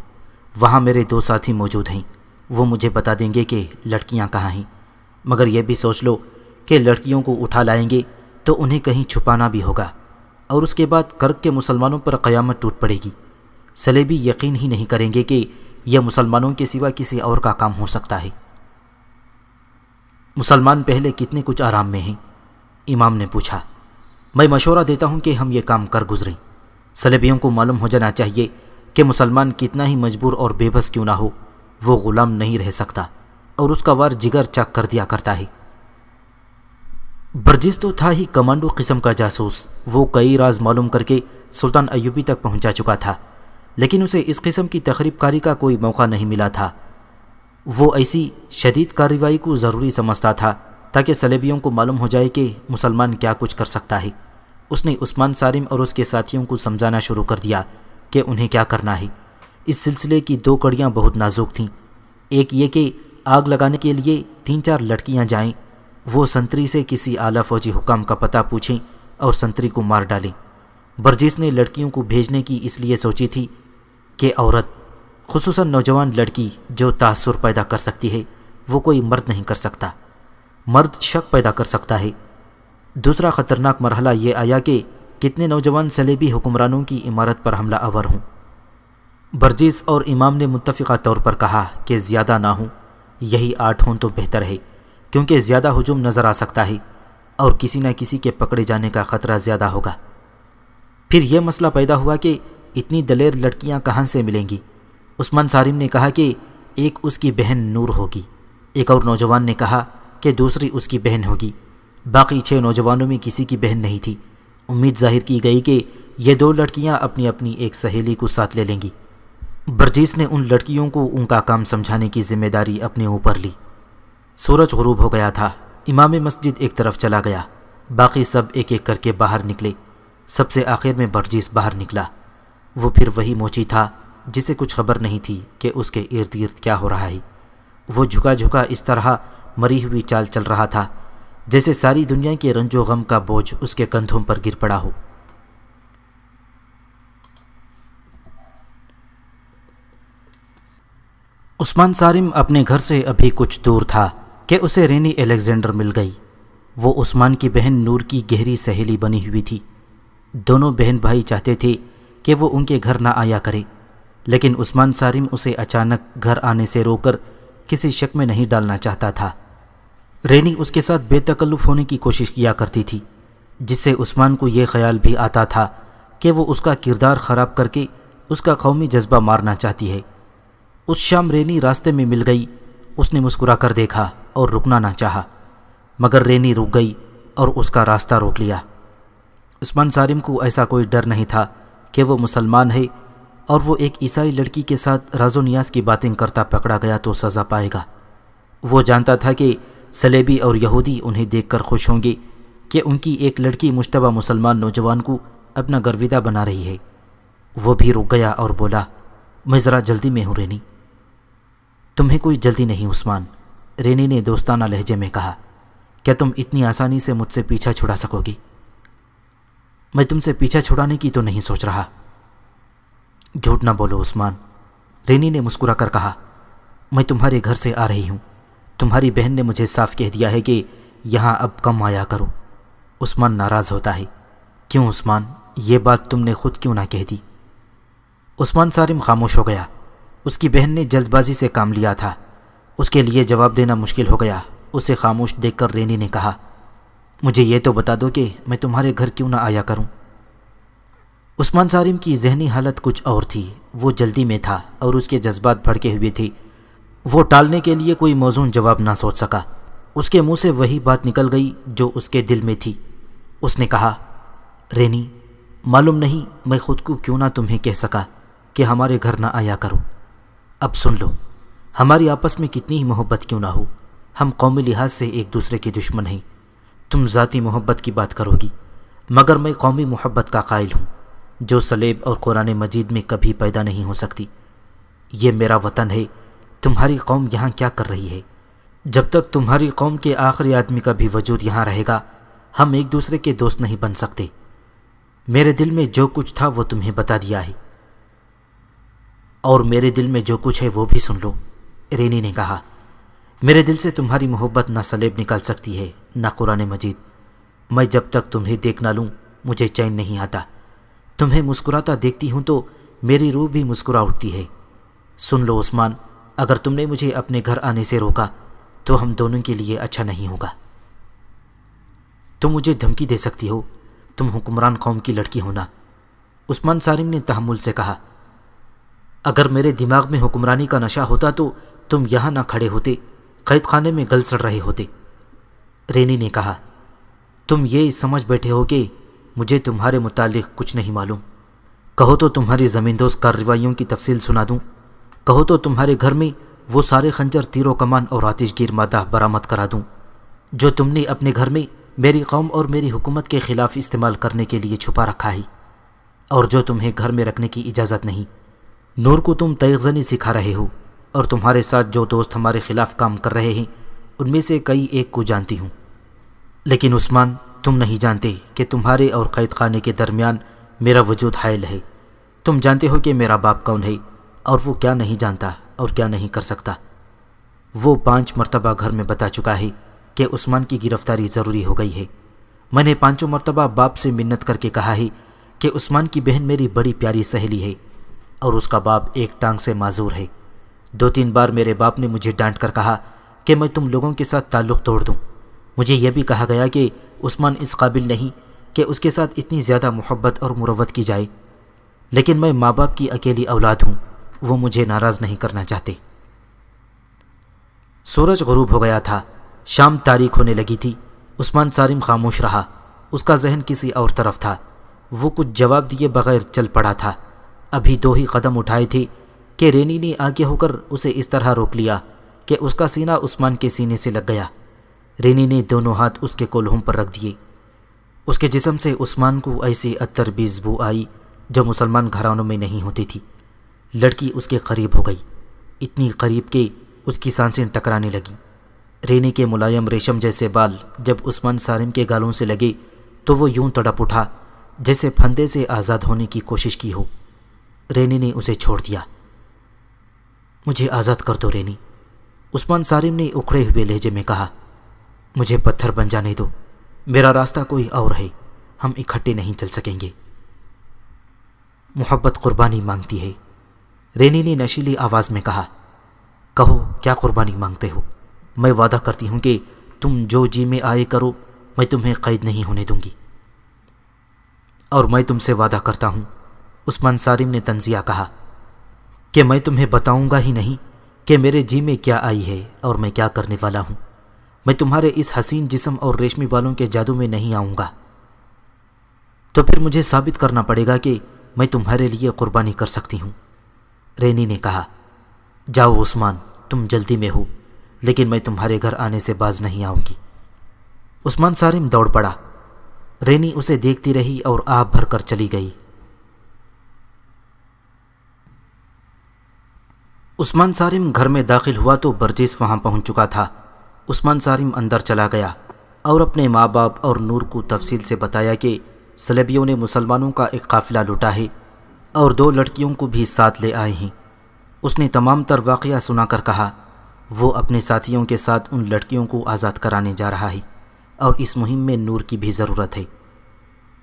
وہاں میرے 2 ساتھی موجود ہیں، وہ مجھے بتا دیں گے کہ لڑکیاں کہاں ہیں۔ مگر یہ بھی سوچ لو کہ لڑکیوں کو اٹھا لائیں گے تو انہیں کہیں چھپانا بھی ہوگا، اور اس کے بعد کرک کے مسلمانوں پر قیامت ٹوٹ پڑے گی۔ صلیبی یقین ہی نہیں کریں گے کہ یہ مسلمانوں کے سوا کسی اور کا کام ہو سکتا ہے۔ مسلمان پہلے کتنے کچھ آرام میں ہیں؟ امام نے پوچھا۔ میں مشورہ دیتا ہوں کہ ہم یہ کام کر گزریں۔ صلیبیوں کو معلوم ہو جانا چاہیے کہ مسلمان کتنا ہی مجبور اور بے بس کیوں نہ ہو، وہ غلام نہیں رہ سکتا، اور اس کا وار جگر چاک کر دیا کرتا ہے۔ برجس تو تھا ہی کمانڈو قسم کا جاسوس۔ وہ کئی راز معلوم کر کے سلطان ایوبی تک پہنچا چکا تھا، لیکن اسے اس قسم کی تخریب کاری کا کوئی موقع نہیں ملا تھا۔ وہ ایسی شدید کارروائی کو ضروری سمجھتا تھا تاکہ صلیبیوں کو معلوم ہو جائے کہ مسلمان کیا کچھ کر سکتا ہے۔ اس نے عثمان سالم اور اس کے ساتھیوں کو سمجھانا شروع کر دیا کہ انہیں کیا کرنا ہے۔ اس سلسلے کی 2 کڑیاں بہت نازک تھیں۔ ایک یہ کہ آگ لگانے کے لیے 3-4 لڑکیاں جائیں، وہ سنتری سے کسی اعلیٰ فوجی حکام کا پتہ پوچھیں اور سنتری کو مار ڈالیں۔ برجس نے لڑکیوں کو بھیجنے کی اس لیے سوچی تھی کہ عورت، خصوصاً نوجوان لڑکی جو تاثر پیدا کر سکتی ہے، وہ کوئی مرد نہیں کر سکتا۔ مرد شک پیدا کر سکتا ہے۔ دوسرا خطرناک مرحلہ یہ آیا کہ کتنے نوجوان صلیبی حکمرانوں کی عمارت پر حملہ آور ہوں۔ برجس اور امام نے متفقہ طور پر کہا کہ زیادہ نہ ہوں، یہی 8 ہوں تو بہتر ہے، کیونکہ زیادہ ہجوم نظر آ سکتا ہے اور کسی نہ کسی کے پکڑے جانے کا خطرہ زیادہ ہوگا۔ پھر یہ مسئلہ پیدا ہوا کہ اتنی دلیر لڑکیاں کہاں سے ملیں گی؟ عثمان سالم نے کہا کہ ایک اس کی بہن نور ہوگی، ایک اور نوجوان نے کہا کہ دوسری اس کی بہن ہوگی، باقی 6 نوجوانوں میں کسی کی بہن نہیں تھی۔ امید ظاہر کی گئی کہ یہ 2 لڑکیاں اپنی اپنی ایک سہیلی کو ساتھ لے لیں گی۔ برجس نے ان لڑکیوں کو ان کا کام سمجھانے کی ذمہ داری اپنے اوپر لی۔ سورج غروب ہو گیا تھا۔ امام مسجد ایک طرف چلا گیا، باقی سب ایک ایک کر کے باہر نکلے۔ سب سے آخر میں برجس باہر نکلا۔ وہ پھر وہی موچی تھا جسے کچھ خبر نہیں تھی کہ اس کے ارد گرد کیا ہو رہا ہے۔ وہ جھکا جھکا اس طرح مری ہوئی چال چل رہا تھا جیسے ساری دنیا کے رنج و غم کا بوجھ اس کے کندھوں پر گر پڑا ہو۔ عثمان سالم اپنے گھر سے ابھی کچھ دور تھا کہ اسے رینی الیگزینڈر مل گئی۔ وہ عثمان کی بہن نور کی گہری سہیلی بنی ہوئی تھی۔ دونوں بہن بھائی چاہتے تھے کہ وہ ان کے گھر نہ آیا کرے، لیکن عثمان سالم اسے اچانک گھر آنے سے روک کر کسی شک میں نہیں ڈالنا چاہتا تھا۔ رینی اس کے ساتھ بے تکلف ہونے کی کوشش کیا کرتی تھی۔ جس سے عثمان کو یہ خیال بھی آتا تھا کہ وہ اس کا کردار خراب کر کے اس کا قومی جذبہ مارنا چاہتی ہے۔ اس شام رینی راستے میں مل گئی۔ اس نے مسکرا کر دیکھا اور رکنا نہ چاہا، مگر رینی رک گئی اور اس کا راستہ روک لیا۔ عثمان صارم کو ایسا کوئی ڈر نہیں تھا کہ وہ مسلمان ہے اور وہ ایک عیسائی لڑکی کے ساتھ راز و نیاز کی باتیں کرتا پکڑا گیا تو سزا پائے گا۔ وہ جانتا تھا کہ صلیبی اور یہودی انہیں دیکھ کر خوش ہوں گے کہ ان کی ایک لڑکی مشتبہ مسلمان نوجوان کو اپنا گرویدہ بنا رہی ہے۔ وہ بھی رک گیا اور بولا، میں ذرا جلدی میں ہوں رینی۔ تمہیں کوئی جلدی نہیں عثمان، رینی نے دوستانہ لہجے میں کہا۔ کیا تم اتنی آسانی سے مجھ سے پیچھا چھڑا سکو گی؟ میں تم سے پیچھا چھڑانے کی تو نہیں سوچ رہا۔ جھوٹ نہ بولو عثمان، رینی نے مسکرا کر کہا۔ میں تمہارے گھر سے آ رہی ہوں۔ تمہاری بہن نے مجھے صاف کہہ دیا ہے کہ یہاں اب کم آیا کرو۔ عثمان ناراض ہوتا ہے۔ کیوں عثمان، یہ بات تم نے خود کیوں نہ کہہ دی؟ عثمان صارم خاموش ہو گیا۔ اس کی بہن نے جلد بازی سے کام لیا تھا، اس کے لیے جواب دینا مشکل ہو گیا۔ اسے خاموش دیکھ کر رینی نے کہا، مجھے یہ تو بتا دو کہ میں تمہارے گھر کیوں نہ آیا کروں؟ عثمان صارم کی ذہنی حالت کچھ اور تھی۔ وہ جلدی میں تھا اور اس کے جذبات بھڑکے ہوئے تھے۔ وہ ٹالنے کے لیے کوئی موزون جواب نہ سوچ سکا۔ اس کے منہ سے وہی بات نکل گئی جو اس کے دل میں تھی۔ اس نے کہا، رینی، معلوم نہیں میں خود کو کیوں نہ تمہیں کہہ سکا کہ ہمارے گھر نہ آیا کرو۔ اب سن لو، ہماری آپس میں کتنی ہی محبت کیوں نہ ہو، ہم قومی لحاظ سے ایک دوسرے کے دشمن ہیں۔ تم ذاتی محبت کی بات کرو گی، مگر میں قومی محبت کا قائل ہوں، جو صلیب اور قرآن مجید میں کبھی پیدا نہیں ہو سکتی۔ یہ میرا وطن ہے۔ تمہاری قوم یہاں کیا کر رہی ہے؟ جب تک تمہاری قوم کے آخری آدمی کا بھی وجود یہاں رہے گا، ہم ایک دوسرے کے دوست نہیں بن سکتے۔ میرے دل میں جو کچھ تھا وہ تمہیں بتا دیا ہے، اور میرے دل میں جو کچھ ہے وہ بھی سن لو، رینی نے کہا۔ میرے دل سے تمہاری محبت نہ صلیب نکال سکتی ہے نہ قرآن مجید۔ میں جب تک تمہیں دیکھ نہ لوں مجھے چین نہیں آتا۔ تمہیں مسکراتا دیکھتی ہوں تو میری روح بھی مسکرا اٹھتی ہے۔ سن لو عثمان، اگر تم نے مجھے اپنے گھر آنے سے روکا تو ہم دونوں کے لیے اچھا نہیں ہوگا۔ تم مجھے دھمکی دے سکتی ہو، تم حکمران قوم کی لڑکی ہونا، عثمان صارم نے تحمل سے کہا۔ اگر میرے دماغ میں حکمرانی کا نشہ ہوتا تو تم یہاں نہ کھڑے ہوتے، قید خانے میں گل سڑ رہے ہوتے، رینی نے کہا۔ تم یہ سمجھ بیٹھے ہو کہ مجھے تمہارے متعلق کچھ نہیں معلوم۔ کہو تو تمہاری زمیندوز کارروائیوں کی تفصیل سنا دوں، کہو تو تمہارے گھر میں وہ سارے خنجر، تیر و کمان اور آتش گیر مادہ برآمد کرا دوں جو تم نے اپنے گھر میں میری قوم اور میری حکومت کے خلاف استعمال کرنے کے لیے چھپا رکھا ہے، اور جو تمہیں گھر میں رکھنے کی اجازت نہیں۔ نور کو تم تیغ زنی سکھا رہے ہو، اور تمہارے ساتھ جو دوست ہمارے خلاف کام کر رہے ہیں ان میں سے کئی ایک کو جانتی ہوں۔ لیکن عثمان، تم نہیں جانتے کہ تمہارے اور قید خانے کے درمیان میرا وجود حائل ہے۔ تم جانتے ہو کہ میرا باپ کون ہے اور وہ کیا نہیں جانتا اور کیا نہیں کر سکتا۔ وہ 5 مرتبہ گھر میں بتا چکا ہے کہ عثمان کی گرفتاری ضروری ہو گئی ہے۔ میں نے 5 مرتبہ باپ سے منت کر کے کہا ہے کہ عثمان کی بہن میری بڑی پیاری سہیلی ہے اور اس کا باپ ایک ٹانگ سے معذور ہے۔ 2-3 بار میرے باپ نے مجھے ڈانٹ کر کہا کہ میں تم لوگوں کے ساتھ تعلق توڑ دوں۔ مجھے یہ بھی کہا گیا کہ عثمان اس قابل نہیں کہ اس کے ساتھ اتنی زیادہ محبت اور مروت کی جائے، لیکن میں ماں باپ کی اکیلی اولاد ہوں، وہ مجھے ناراض نہیں کرنا چاہتے۔ سورج غروب ہو گیا تھا، شام تاریک ہونے لگی تھی۔ عثمان صارم خاموش رہا، اس کا ذہن کسی اور طرف تھا۔ وہ کچھ جواب دیے بغیر چل پڑا تھا۔ ابھی 2 ہی قدم اٹھائے تھے کہ رینی نے آگے ہو کر اسے اس طرح روک لیا کہ اس کا سینہ عثمان کے سینے سے لگ گیا۔ رینی نے دونوں ہاتھ اس کے کولہوں پر رکھ دیے۔ اس کے جسم سے عثمان کو ایسی عطر بیز بو آئی جو مسلمان گھرانوں میں نہیں ہوتی تھی۔ لڑکی اس کے قریب ہو گئی، اتنی قریب کہ اس کی سانسیں ٹکرانے لگیں۔ رینی کے ملائم ریشم جیسے بال جب عثمان صارم کے گالوں سے لگے تو وہ یوں تڑپ اٹھا جیسے پھندے سے آزاد ہونے کی کوشش کی ہو۔ رینی نے اسے چھوڑ دیا۔ مجھے آزاد کر دو رینی، عثمان صارم نے اکھڑے ہوئے لہجے میں کہا۔ مجھے پتھر بن جانے دو، میرا راستہ کوئی اور ہے، ہم اکٹھے نہیں چل سکیں گے۔ محبت قربانی مانگتی ہے، رینی نے نشیلی آواز میں کہا۔ کہو کیا قربانی مانگتے ہو؟ میں وعدہ کرتی ہوں کہ تم جو جی میں آئے کرو، میں تمہیں قید نہیں ہونے دوں گی۔ اور میں تم سے وعدہ کرتا ہوں، عثمان صارم نے طنزیہ کہا، کہ میں تمہیں بتاؤں گا ہی نہیں کہ میرے جی میں کیا آئی ہے اور میں کیا کرنے والا ہوں۔ میں تمہارے اس حسین جسم اور ریشمی بالوں کے جادو میں نہیں آؤں گا، تو پھر مجھے ثابت کرنا پڑے گا کہ میں تمہارے لیے قربانی کر سکتی ہوں۔ رینی نے کہا، جاؤ عثمان، تم جلدی میں ہو، لیکن میں تمہارے گھر آنے سے باز نہیں آؤں گی۔ عثمان صارم دوڑ پڑا۔ رینی اسے دیکھتی رہی اور آہ بھر کر چلی گئی۔ عثمان صارم گھر میں داخل ہوا تو برجس وہاں پہنچ چکا تھا۔ عثمان صارم اندر چلا گیا اور اپنے ماں باپ اور نور کو تفصیل سے بتایا کہ صلیبیوں نے مسلمانوں کا ایک قافلہ لوٹا ہے اور 2 لڑکیوں کو بھی ساتھ لے آئے ہیں۔ اس نے تمام تر واقعہ سنا کر کہا، وہ اپنے ساتھیوں کے ساتھ ان لڑکیوں کو آزاد کرانے جا رہا ہے اور اس مہم میں نور کی بھی ضرورت ہے۔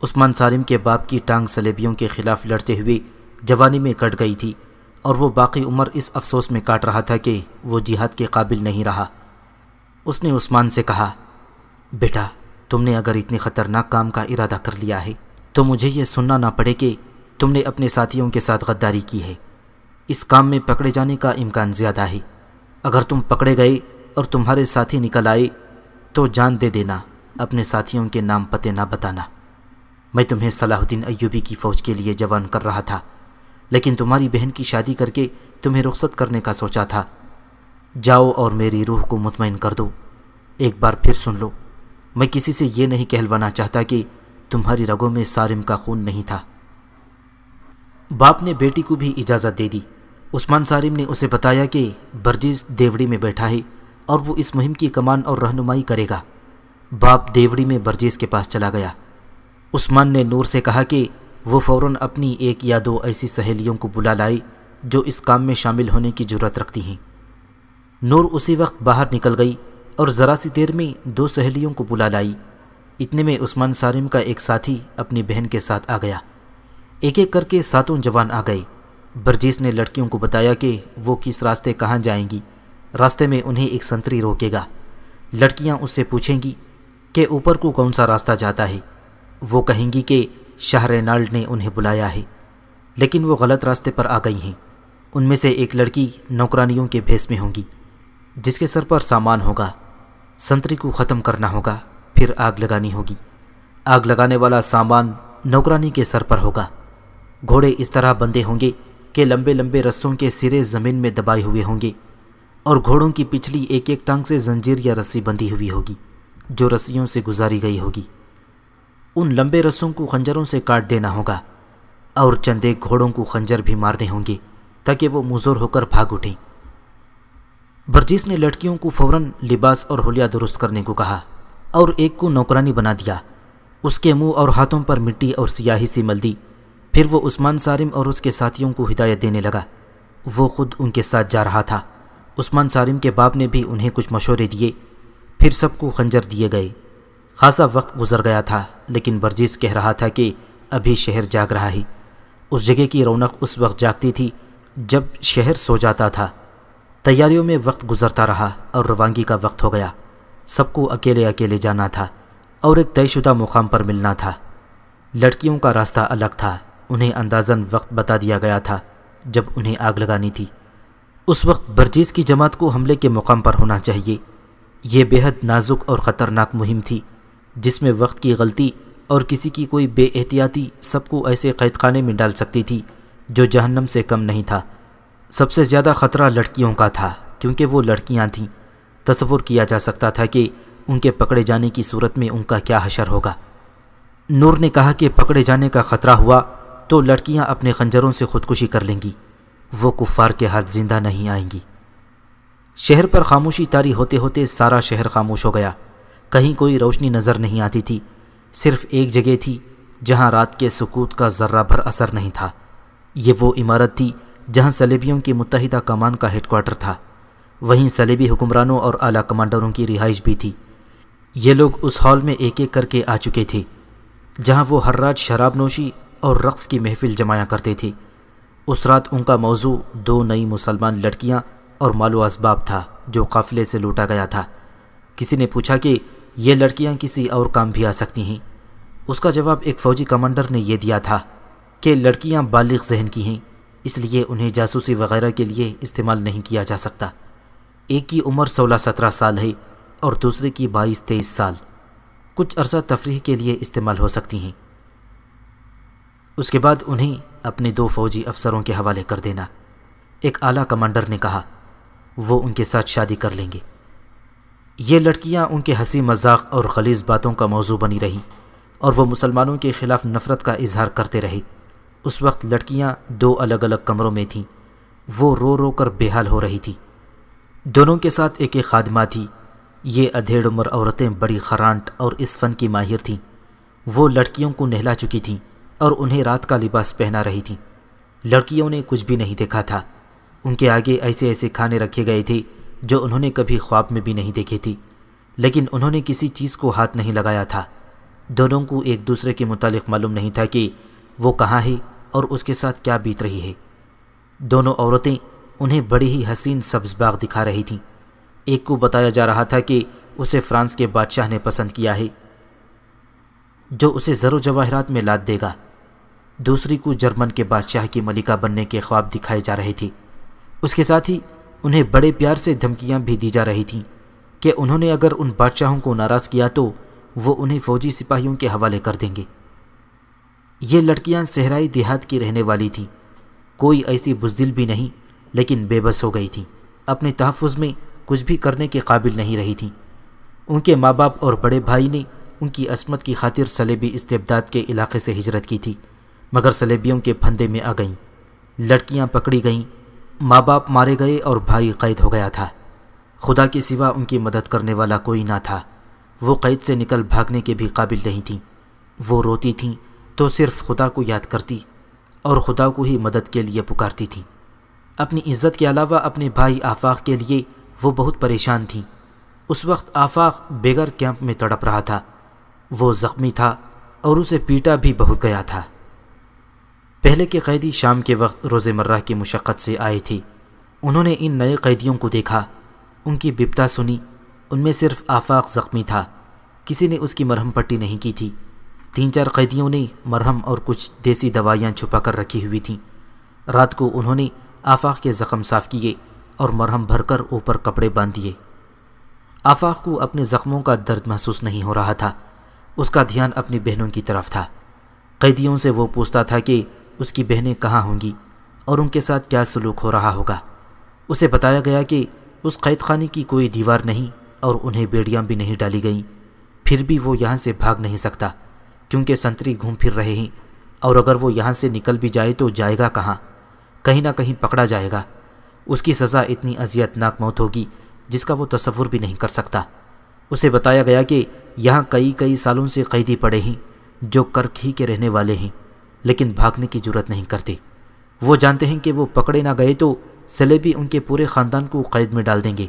عثمان صارم کے باپ کی ٹانگ صلیبیوں کے خلاف لڑتے ہوئے جوانی میں کٹ گئی تھی اور وہ باقی عمر اس افسوس میں کاٹ رہا تھا کہ وہ جہاد کے قابل نہیں رہا۔ اس نے عثمان سے کہا، بیٹا، تم نے اگر اتنے خطرناک کام کا ارادہ کر لیا ہے تو مجھے یہ سننا نہ پڑے کہ تم نے اپنے ساتھیوں کے ساتھ غداری کی ہے۔ اس کام میں پکڑے جانے کا امکان زیادہ ہے۔ اگر تم پکڑے گئے اور تمہارے ساتھی نکل آئے تو جان دے دینا، اپنے ساتھیوں کے نام پتے نہ بتانا۔ میں تمہیں صلاح الدین ایوبی کی فوج کے لیے جوان کر رہا تھا، لیکن تمہاری بہن کی شادی کر کے تمہیں رخصت کرنے کا سوچا تھا۔ جاؤ اور میری روح کو مطمئن کر دو۔ ایک بار پھر سن لو، میں کسی سے یہ نہیں کہلوانا چاہتا کہ تمہاری رگوں میں صارم کا خون نہیں تھا۔ باپ نے بیٹی کو بھی اجازت دے دی۔ عثمان صارم نے اسے بتایا کہ برجس دیوڑی میں بیٹھا ہے اور وہ اس مہم کی کمان اور رہنمائی کرے گا۔ باپ دیوڑی میں برجس کے پاس چلا گیا۔ عثمان نے نور سے کہا کہ وہ فوراً اپنی 1 یا 2 ایسی سہیلیوں کو بلا لائے جو اس کام میں شامل ہونے کی جرات رکھتی ہیں۔ نور اسی وقت باہر نکل گئی اور ذرا سی دیر میں 2 سہیلیوں کو بلا لائی۔ اتنے میں عثمان صارم کا ایک ساتھی اپنی بہن کے ساتھ آ گیا۔ ایک ایک کر کے 7 جوان آ گئے۔ برجس نے لڑکیوں کو بتایا کہ وہ کس راستے کہاں جائیں گی۔ راستے میں انہیں ایک سنتری روکے گا۔ لڑکیاں اس سے پوچھیں گی کہ اوپر کو کون سا راستہ جاتا ہے۔ وہ کہیں گی کہ شاہ رینالڈ نے انہیں بلایا ہے، لیکن وہ غلط راستے پر آ گئی ہیں۔ ان میں سے ایک لڑکی نوکرانیوں کے بھیس میں ہوگی، جس کے سر پر سامان ہوگا۔ سنتری کو ختم کرنا ہوگا، پھر آگ لگانی ہوگی۔ آگ لگانے والا سامان نوکرانی کے سر پر ہوگا۔ گھوڑے اس طرح بندھے ہوں گے کہ لمبے لمبے رسوں کے سرے زمین میں دبائے ہوئے ہوں گے، اور گھوڑوں کی پچھلی ایک ایک ٹانگ سے زنجیر یا رسی بندھی ہوئی ہوگی جو رسیوں سے گزاری گئی ہوگی۔ ان لمبے رسوں کو خنجروں سے کاٹ دینا ہوگا، اور چند ایک گھوڑوں کو خنجر بھی مارنے ہوں گے تاکہ وہ مزور ہو کر بھاگ اٹھیں۔ برجس نے لڑکیوں کو فوراً لباس اور حلیہ درست کرنے کو کہا اور ایک کو نوکرانی بنا دیا۔ اس کے منہ اور ہاتھوں پر مٹی اور سیاہی سی مل دی۔ پھر وہ عثمان صارم اور اس کے ساتھیوں کو ہدایت دینے لگا۔ وہ خود ان کے ساتھ جا رہا تھا۔ عثمان صارم کے باپ نے بھی انہیں کچھ مشورے دیے۔ پھر سب کو خنجر دیے گئے۔ خاصا وقت گزر گیا تھا، لیکن برجس کہہ رہا تھا کہ ابھی شہر جاگ رہا ہے۔ اس جگہ کی رونق اس وقت جاگتی تھی جب شہر سو جاتا تھا۔ تیاریوں میں وقت گزرتا رہا اور روانگی کا وقت ہو گیا۔ سب کو اکیلے اکیلے جانا تھا اور ایک طے شدہ مقام پر ملنا تھا۔ لڑکیوں کا راستہ الگ تھا۔ انہیں اندازاً وقت بتا دیا گیا تھا جب انہیں آگ لگانی تھی۔ اس وقت برجس کی جماعت کو حملے کے مقام پر ہونا چاہیے۔ یہ بے حد نازک اور خطرناک مہم تھی جس میں وقت کی غلطی اور کسی کی کوئی بے احتیاطی سب کو ایسے قید خانے میں ڈال سکتی تھی جو جہنم سے کم نہیں تھا۔ سب سے زیادہ خطرہ لڑکیوں کا تھا، کیونکہ وہ لڑکیاں تھیں۔ تصور کیا جا سکتا تھا کہ ان کے پکڑے جانے کی صورت میں ان کا کیا حشر ہوگا۔ نور نے کہا کہ پکڑے جانے کا خطرہ ہوا تو لڑکیاں اپنے خنجروں سے خودکشی کر لیں گی۔ وہ کفار کے ہاتھ زندہ نہیں آئیں گی۔ شہر پر خاموشی طاری ہوتے ہوتے سارا شہر خاموش ہو گیا۔ کہیں کوئی روشنی نظر نہیں آتی تھی۔ صرف ایک جگہ تھی جہاں رات کے سکوت کا ذرہ بھر اثر نہیں تھا۔ یہ وہ عمارت تھی جہاں صلیبیوں کی متحدہ کمان کا ہیڈ کوارٹر تھا۔ وہیں صلیبی حکمرانوں اور اعلیٰ کمانڈروں کی رہائش بھی تھی۔ یہ لوگ اس ہال میں ایک ایک کر کے آ چکے تھے جہاں وہ ہر رات شراب نوشی اور رقص کی محفل جمایا کرتے تھے۔ اس رات ان کا موضوع 2 نئی مسلمان لڑکیاں اور مال و اسباب تھا جو قافلے سے لوٹا گیا تھا۔ کسی نے پوچھا کہ یہ لڑکیاں کسی اور کام بھی آ سکتی ہیں۔ اس کا جواب ایک فوجی کمانڈر نے یہ دیا تھا کہ لڑکیاں بالغ ذہن کی ہیں، اس لیے انہیں جاسوسی وغیرہ کے لیے استعمال نہیں کیا جا سکتا۔ ایک کی عمر 16-17 سال ہے اور دوسرے کی 22-23 سال، کچھ عرصہ تفریح کے لیے استعمال ہو سکتی ہیں، اس کے بعد انہیں اپنے 2 فوجی افسروں کے حوالے کر دینا۔ ایک اعلیٰ کمانڈر نے کہا وہ ان کے ساتھ شادی کر لیں گے۔ یہ لڑکیاں ان کے ہنسی مذاق اور غلیظ باتوں کا موضوع بنی رہیں اور وہ مسلمانوں کے خلاف نفرت کا اظہار کرتے رہے۔ اس وقت لڑکیاں 2 الگ الگ کمروں میں تھیں، وہ رو رو کر بے حال ہو رہی تھی۔ دونوں کے ساتھ ایک خادمہ تھی۔ یہ ادھیڑ عمر عورتیں بڑی خرانٹ اور اس فن کی ماہر تھیں۔ وہ لڑکیوں کو نہلا چکی تھیں اور انہیں رات کا لباس پہنا رہی تھیں۔ لڑکیوں نے کچھ بھی نہیں دیکھا تھا، ان کے آگے ایسے ایسے کھانے رکھے گئے تھے جو انہوں نے کبھی خواب میں بھی نہیں دیکھے تھی، لیکن انہوں نے کسی چیز کو ہاتھ نہیں لگایا تھا۔ دونوں کو ایک دوسرے کے متعلق معلوم نہیں تھا کہ وہ کہاں ہے اور اس کے ساتھ کیا بیت رہی ہے۔ دونوں عورتیں انہیں بڑی ہی حسین سبز باغ دکھا رہی تھیں۔ ایک کو بتایا جا رہا تھا کہ اسے فرانس کے بادشاہ نے پسند کیا ہے جو اسے زر و جواہرات میں لاد دے گا۔ دوسری کو جرمن کے بادشاہ کی ملکہ بننے کے خواب دکھائے جا رہے تھے۔ اس کے ساتھ ہی انہیں بڑے پیار سے دھمکیاں بھی دی جا رہی تھیں کہ انہوں نے اگر ان بادشاہوں کو ناراض کیا تو وہ انہیں فوجی سپاہیوں کے حوالے کر دیں گے۔ یہ لڑکیاں صحرائی دیہات کی رہنے والی تھیں، کوئی ایسی بزدل بھی نہیں، لیکن بے بس ہو گئی تھیں، اپنے تحفظ میں کچھ بھی کرنے کے قابل نہیں رہی تھیں۔ ان کے ماں باپ اور بڑے بھائی نے ان کی عصمت کی خاطر صلیبی استبداد کے علاقے سے ہجرت کی تھی، مگر صلیبیوں کے پھندے میں آ گئیں۔ لڑکیاں پکڑی گئیں، ماں باپ مارے گئے اور بھائی قید ہو گیا تھا۔ خدا کے سوا ان کی مدد کرنے والا کوئی نہ تھا۔ وہ قید سے نکل بھاگنے کے بھی قابل نہیں تھیں۔ وہ روتی تھیں تو صرف خدا کو یاد کرتی اور خدا کو ہی مدد کے لیے پکارتی تھیں۔ اپنی عزت کے علاوہ اپنے بھائی آفاق کے لیے وہ بہت پریشان تھیں۔ اس وقت آفاق بیگر کیمپ میں تڑپ رہا تھا۔ وہ زخمی تھا اور اسے پیٹا بھی بہت گیا تھا۔ پہلے کے قیدی شام کے وقت روزمرہ کی مشقت سے آئے تھے۔ انہوں نے ان نئے قیدیوں کو دیکھا، ان کی بپتا سنی۔ ان میں صرف آفاق زخمی تھا، کسی نے اس کی مرہم پٹی نہیں کی تھی۔ 3-4 قیدیوں نے مرہم اور کچھ دیسی دوائیاں چھپا کر رکھی ہوئی تھیں۔ رات کو انہوں نے آفاق کے زخم صاف کیے اور مرہم بھر کر اوپر کپڑے باندھ دیے۔ آفاق کو اپنے زخموں کا درد محسوس نہیں ہو رہا تھا، اس کا دھیان اپنی بہنوں کی طرف تھا۔ قیدیوں سے وہ پوچھتا تھا کہ اس کی بہنیں کہاں ہوں گی اور ان کے ساتھ کیا سلوک ہو رہا ہوگا۔ اسے بتایا گیا کہ اس قید خانے کی کوئی دیوار نہیں اور انہیں بیڑیاں بھی نہیں ڈالی گئیں، پھر بھی وہ یہاں سے بھاگ نہیں سکتا کیونکہ سنتری گھوم پھر رہے ہیں، اور اگر وہ یہاں سے نکل بھی جائے تو جائے گا کہاں؟ کہیں نہ کہیں پکڑا جائے گا۔ اس کی سزا اتنی اذیت ناک موت ہوگی جس کا وہ تصور بھی نہیں کر سکتا۔ اسے بتایا گیا کہ یہاں کئی سالوں سے قیدی پڑے ہیں جو کرک ہی کے رہنے والے ہیں، لیکن بھاگنے کی جرات نہیں کرتے۔ وہ جانتے ہیں کہ وہ پکڑے نہ گئے تو صلیبی ان کے پورے خاندان کو قید میں ڈال دیں گے۔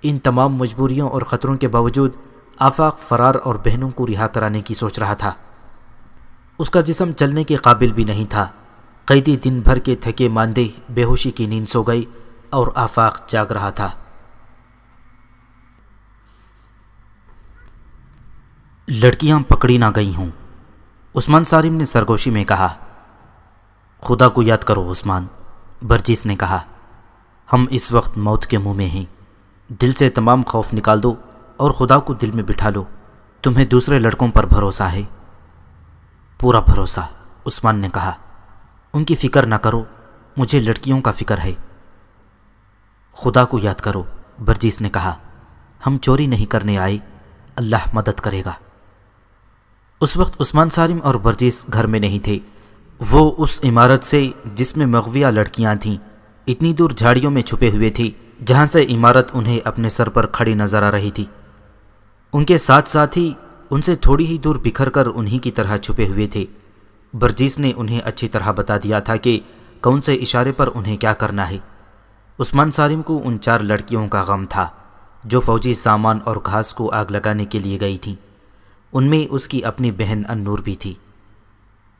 ان تمام مجبوریوں اور خطروں کے باوجود آفاق فرار اور بہنوں کو رہا کرانے کی سوچ رہا تھا۔ اس کا جسم چلنے کے قابل بھی نہیں تھا۔ قیدی دن بھر کے تھکے ماندے بے ہوشی کی نیند سو گئی اور آفاق جاگ رہا تھا۔ لڑکیاں پکڑی نہ گئی ہوں، عثمان سالم نے سرگوشی میں کہا۔ خدا کو یاد کرو عثمان، برجیس نے کہا۔ ہم اس وقت موت کے منہ میں ہیں، دل سے تمام خوف نکال دو اور خدا کو دل میں بٹھا لو۔ تمہیں دوسرے لڑکوں پر بھروسہ ہے؟ پورا بھروسہ، عثمان نے کہا۔ ان کی فکر نہ کرو، مجھے لڑکیوں کا فکر ہے۔ خدا کو یاد کرو، برجیس نے کہا۔ ہم چوری نہیں کرنے آئے، اللہ مدد کرے گا۔ اس وقت عثمان سالم اور برجیس گھر میں نہیں تھے۔ وہ اس عمارت سے جس میں مغویہ لڑکیاں تھیں اتنی دور جھاڑیوں میں چھپے ہوئے تھے جہاں سے عمارت انہیں اپنے سر پر کھڑی نظر آ رہی تھی۔ ان کے ساتھ ساتھی ان سے تھوڑی ہی دور بکھر کر انہی کی طرح چھپے ہوئے تھے۔ برجیس نے انہیں اچھی طرح بتا دیا تھا کہ کون سے اشارے پر انہیں کیا کرنا ہے۔ عثمان سالم کو ان 4 لڑکیوں کا غم تھا جو فوجی سامان اور گھاس کو آگ لگانے کے لیے گئی تھیں۔ ان میں اس کی اپنی بہن النور بھی تھی۔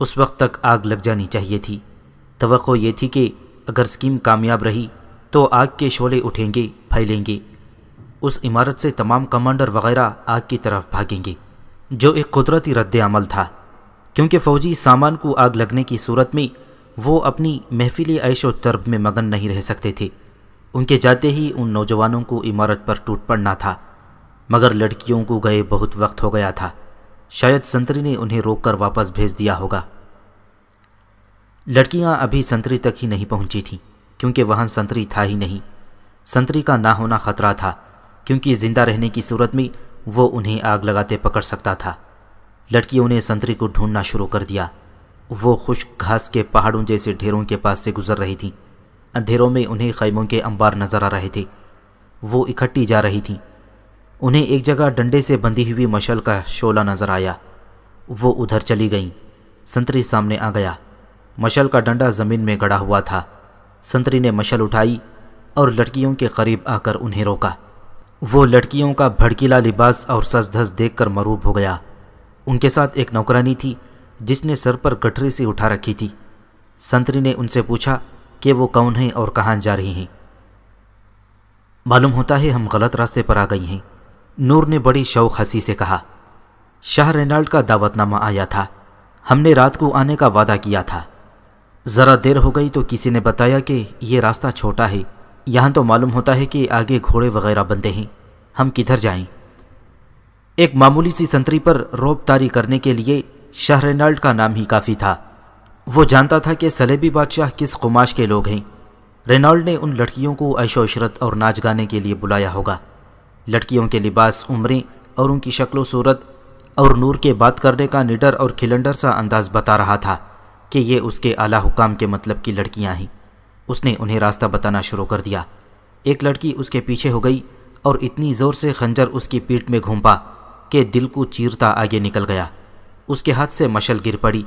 اس وقت تک آگ لگ جانی چاہیے تھی۔ توقع یہ تھی کہ اگر اسکیم کامیاب رہی تو آگ کے شعلے اٹھیں گے، پھیلیں گے۔ اس عمارت سے تمام کمانڈر وغیرہ آگ کی طرف بھاگیں گے۔ جو ایک قدرتی رد عمل تھا، کیونکہ فوجی سامان کو آگ لگنے کی صورت میں وہ اپنی محفلی عیش و طرب میں مگن نہیں رہ سکتے تھے۔ ان کے جاتے ہی ان نوجوانوں کو عمارت پر ٹوٹ پڑنا تھا، مگر لڑکیوں کو گئے بہت وقت ہو گیا تھا، شاید سنتری نے انہیں روک کر واپس بھیج دیا ہوگا۔ لڑکیاں ابھی سنتری تک ہی نہیں پہنچی تھیں، کیونکہ وہاں سنتری تھا ہی نہیں۔ سنتری کا نہ ہونا خطرہ تھا، کیونکہ زندہ رہنے کی صورت میں وہ انہیں آگ لگاتے پکڑ سکتا تھا۔ لڑکیوں نے سنتری کو ڈھونڈنا شروع کر دیا۔ وہ خشک گھاس کے پہاڑوں جیسے ڈھیروں کے پاس سے گزر رہی تھیں۔ اندھیروں میں انہیں خیموں کے انبار نظر آ رہے تھے۔ وہ اکٹھی جا رہی تھیں۔ انہیں ایک جگہ ڈنڈے سے بندھی ہوئی مشل کا شعلہ نظر آیا۔ وہ ادھر چلی گئیں۔ سنتری سامنے آ گیا۔ مشل کا ڈنڈا زمین میں گڑا ہوا تھا۔ سنتری نے مشل اٹھائی اور لڑکیوں کے قریب آ کر انہیں روکا۔ وہ لڑکیوں کا بھڑکیلا لباس اور سز دھس دیکھ کر مروب ہو گیا۔ ان کے ساتھ ایک نوکرانی تھی جس نے سر پر گٹھری سی اٹھا رکھی تھی۔ سنتری نے ان سے پوچھا کہ وہ کون ہیں اور کہاں جا رہی ہیں۔ معلوم ہوتا ہے ہم غلط راستے پر آ گئی ہیں، نور نے بڑی شوق ہنسی سے کہا۔ شاہ رینالڈ کا دعوت نامہ آیا تھا، ہم نے رات کو آنے کا وعدہ کیا تھا۔ ذرا دیر ہو گئی تو کسی نے بتایا کہ یہ راستہ چھوٹا ہے، یہاں تو معلوم ہوتا ہے کہ آگے گھوڑے وغیرہ بندے ہیں، ہم کدھر جائیں؟ ایک معمولی سی سنتری پر روب طاری کرنے کے لیے شاہ رینالڈ کا نام ہی کافی تھا۔ وہ جانتا تھا کہ صلیبی بادشاہ کس قماش کے لوگ ہیں۔ رینالڈ نے ان لڑکیوں کو عیش و عشرت اور ناچ گانے کے لیے بلایا ہوگا۔ لڑکیوں کے لباس، عمریں اور ان کی شکل و صورت اور نور کے بات کرنے کا نڈر اور کھلنڈر سا انداز بتا رہا تھا کہ یہ اس کے اعلیٰ حکام کے مطلب کی لڑکیاں ہیں۔ اس نے انہیں راستہ بتانا شروع کر دیا۔ ایک لڑکی اس کے پیچھے ہو گئی اور اتنی زور سے خنجر اس کی پیٹھ میں گھونپا کہ دل کو چیرتا آگے نکل گیا۔ اس کے ہاتھ سے مشل گر پڑی۔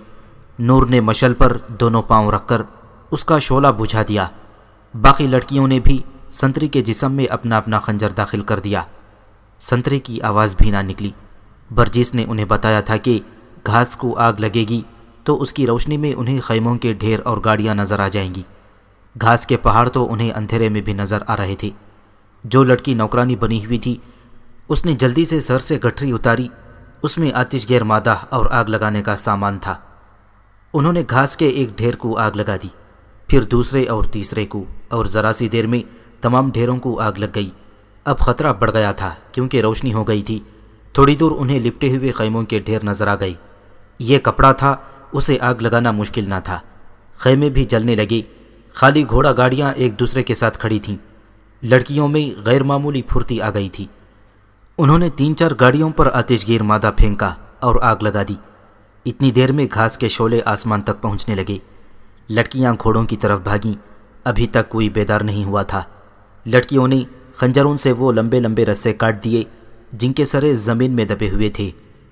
نور نے مشل پر دونوں پاؤں رکھ کر اس کا شعلہ بجھا دیا۔ باقی لڑکیوں نے بھی سنتری کے جسم میں اپنا اپنا خنجر داخل کر دیا۔ سنتری کی آواز بھی نہ نکلی۔ برجیس نے انہیں بتایا تھا کہ گھاس کو آگ لگے گی تو اس کی روشنی میں انہیں خیموں کے ڈھیر اور گاڑیاں نظر آ جائیں گی۔ گھاس کے پہاڑ تو انہیں اندھیرے میں بھی نظر آ رہے تھے۔ جو لڑکی نوکرانی بنی ہوئی تھی اس نے جلدی سے سر سے گٹھری اتاری۔ اس میں آتش گیر مادہ اور آگ لگانے کا سامان تھا۔ انہوں نے گھاس کے ایک ڈھیر کو آگ لگا دی، پھر دوسرے اور تیسرے کو، اور ذرا سی دیر میں تمام ڈھیروں کو آگ لگ گئی۔ اب خطرہ بڑھ گیا تھا کیونکہ روشنی ہو گئی تھی۔ تھوڑی دور انہیں لپٹے ہوئے خیموں کے ڈھیر نظر آ گئے۔ یہ کپڑا تھا، اسے آگ لگانا مشکل نہ تھا۔ خیمے بھی جلنے لگے۔ خالی گھوڑا گاڑیاں ایک دوسرے کے ساتھ کھڑی تھیں۔ لڑکیوں میں غیر معمولی پھرتی آ گئی تھی۔ انہوں نے 3-4 گاڑیوں پر آتش گیر مادہ پھینکا اور آگ لگا دی۔ اتنی دیر میں گھاس کے شعلے آسمان تک پہنچنے لگے۔ لڑکیاں گھوڑوں کی طرف بھاگیں۔ ابھی تک کوئی بیدار نہیں ہوا تھا۔ لڑکیوں نے خنجروں سے وہ لمبے لمبے رسے کاٹ دیے جن کے سرے زمین میں دبے ہوئے تھے،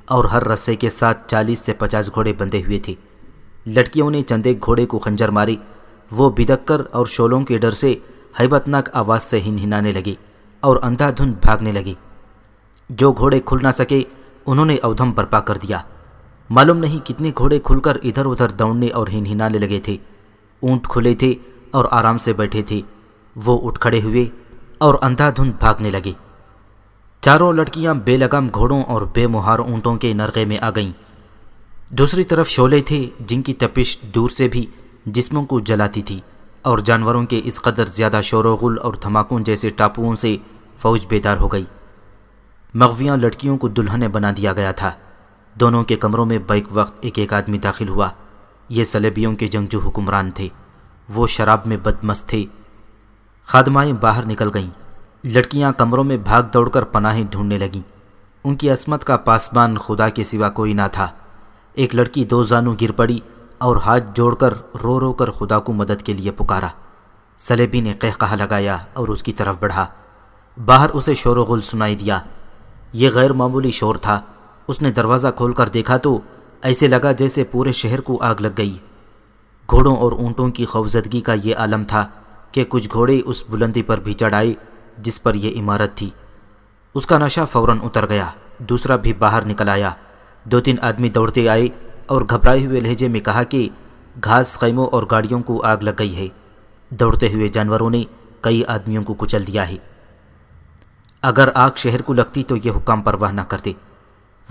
اور ہر رسے کے ساتھ 40 سے 50 گھوڑے بندھے ہوئے تھے۔ لڑکیوں نے چند ایک گھوڑے کو خنجر مارے۔ وہ بدک کر اور شعلوں کے ڈر سے ہیبت ناک آواز سے ہنہنانے لگے اور اندھا دھند بھاگنے لگے۔ جو گھوڑے کھل نہ سکے انہوں نے اودھم برپا کر دیا۔ معلوم نہیں کتنے گھوڑے کھل کر ادھر ادھر دوڑنے اور ہنہنانے لگے تھے۔ اونٹ کھلے تھے اور آرام سے بیٹھے تھے۔ وہ اٹھ کھڑے ہوئے اور اندھا دھند بھاگنے لگے۔ چاروں لڑکیاں بے لگام گھوڑوں اور بے مہار اونٹوں کے نرغے میں آ گئیں۔ دوسری طرف شعلے تھے جن کی تپش دور سے بھی جسموں کو جلاتی تھی، اور جانوروں کے اس قدر زیادہ شور و غل اور دھماکوں جیسے ٹاپوؤں سے فوج بیدار ہو گئی۔ مغویاں لڑکیوں کو دلہنیں بنا دیا گیا تھا۔ دونوں کے کمروں میں بیک وقت ایک ایک آدمی داخل ہوا۔ یہ صلیبیوں کے جنگجو حکمران تھے۔ وہ شراب میں بدمست تھے۔ خادمائیں باہر نکل گئیں۔ لڑکیاں کمروں میں بھاگ دوڑ کر پناہیں ڈھونڈنے لگیں۔ ان کی عصمت کا پاسبان خدا کے سوا کوئی نہ تھا۔ ایک لڑکی 2 زانوں گر پڑی اور ہاتھ جوڑ کر رو رو کر خدا کو مدد کے لیے پکارا۔ صلیبی نے قہقہا لگایا اور اس کی طرف بڑھا۔ باہر اسے شور و غل سنائی دیا۔ یہ غیر معمولی شور تھا۔ اس نے دروازہ کھول کر دیکھا تو ایسے لگا جیسے پورے شہر کو آگ لگ گئی۔ گھوڑوں اور اونٹوں کی خوفزدگی کا یہ عالم تھا کہ کچھ گھوڑے اس بلندی پر بھی چڑھ آئے جس پر یہ عمارت تھی۔ اس کا نشہ فوراً اتر گیا۔ دوسرا بھی باہر نکل آیا۔ 2-3 آدمی دوڑتے آئے اور گھبرائے ہوئے لہجے میں کہا کہ گھاس خیموں اور گاڑیوں کو آگ لگ گئی ہے۔ دوڑتے ہوئے جانوروں نے کئی آدمیوں کو کچل دیا ہے۔ اگر آگ شہر کو لگتی تو یہ حکام پرواہ نہ کرتے۔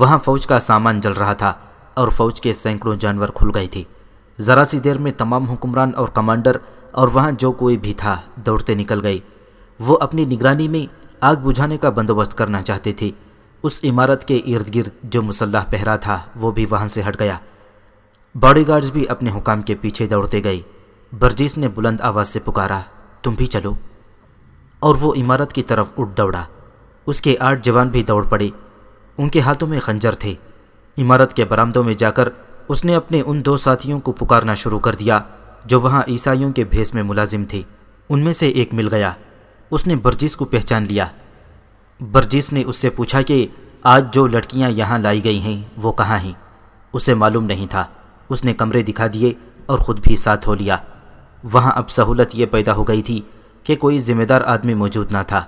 وہاں فوج کا سامان جل رہا تھا اور فوج کے سینکڑوں جانور کھل گئے تھے۔ ذرا سی دیر میں تمام حکمران اور کمانڈر اور وہاں جو کوئی بھی تھا دوڑتے نکل گئے۔ وہ اپنی نگرانی میں آگ بجھانے کا بندوبست کرنا چاہتے تھے۔ اس عمارت کے ارد گرد جو مسلح پہرا تھا وہ بھی وہاں سے ہٹ گیا۔ باڈی گارڈز بھی اپنے حکام کے پیچھے دوڑتے گئے۔ برجیس نے بلند آواز سے پکارا، تم بھی چلو، اور وہ عمارت کی طرف اٹھ دوڑا۔ اس کے 8 جوان بھی دوڑ پڑے۔ ان کے ہاتھوں میں خنجر تھے۔ عمارت کے برآمدوں میں جا کر اس نے اپنے ان 2 ساتھیوں کو پکارنا شروع کر دیا جو وہاں عیسائیوں کے بھیس میں ملازم تھے۔ ان میں سے ایک مل گیا۔ اس نے برجیس کو پہچان لیا۔ برجیس نے اس سے پوچھا کہ آج جو لڑکیاں یہاں لائی گئی ہیں وہ کہاں ہیں؟ اسے معلوم نہیں تھا۔ اس نے کمرے دکھا دیے اور خود بھی ساتھ ہو لیا۔ وہاں اب سہولت یہ پیدا ہو گئی تھی کہ کوئی ذمہ دار آدمی موجود نہ تھا۔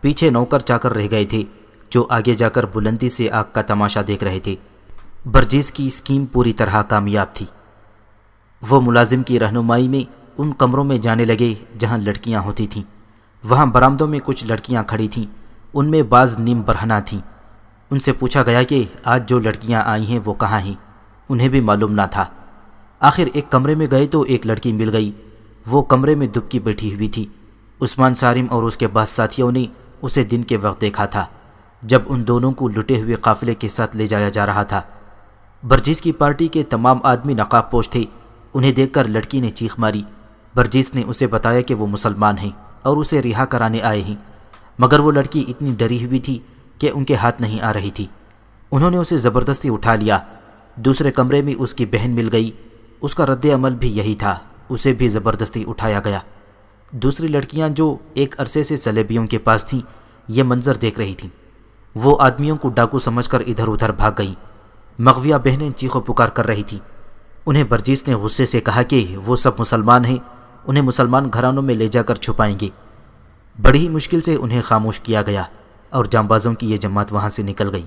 پیچھے نوکر چاکر رہ گئے تھے جو آگے جا کر بلندی سے آگ کا تماشا دیکھ رہے تھے۔ برجیس کی اسکیم پوری طرح کامیاب تھی۔ وہ ملازم کی رہنمائی میں ان کمروں میں جانے لگے جہاں لڑکیاں ہوتی تھیں۔ وہاں برآمدوں میں کچھ لڑکیاں کھڑی تھیں، ان میں بعض نیم برہنہ تھیں۔ ان سے پوچھا گیا کہ آج جو لڑکیاں آئی ہیں وہ کہاں ہیں؟ انہیں بھی معلوم نہ تھا۔ آخر ایک کمرے میں گئے تو ایک لڑکی مل گئی۔ وہ کمرے میں دبکی بیٹھی ہوئی تھی۔ عثمان سارم اور اس کے بعض ساتھیوں نے اسے دن کے وقت دیکھا تھا جب ان دونوں کو لٹے ہوئے قافلے کے ساتھ لے جایا جا رہا تھا۔ برجیس کی پارٹی کے تمام آدمی نقاب پوش تھے۔ انہیں دیکھ کر لڑکی نے چیخ ماری۔ برجیس نے اسے بتایا کہ وہ مسلمان ہیں اور اسے رہا کرانے آئے ہیں، مگر وہ لڑکی اتنی ڈری ہوئی تھی کہ ان کے ہاتھ نہیں آ رہی تھی۔ انہوں نے اسے زبردستی اٹھا لیا۔ دوسرے کمرے میں اس کی بہن مل گئی۔ اس کا رد عمل بھی یہی تھا، اسے بھی زبردستی اٹھایا گیا۔ دوسری لڑکیاں جو ایک عرصے سے سلیبیوں کے پاس تھیں یہ منظر دیکھ رہی تھیں۔ وہ آدمیوں کو ڈاکو سمجھ کر ادھر ادھر بھاگ گئیں۔ مغویہ بہنیں چیخو پکار کر رہی تھیں۔ انہیں برجیس نے غصے سے کہا کہ وہ سب مسلمان ہیں، انہیں مسلمان گھرانوں میں لے جا کر چھپائیں گے۔ بڑی ہی مشکل سے انہیں خاموش کیا گیا اور جانبازوں کی یہ جماعت وہاں سے نکل گئی۔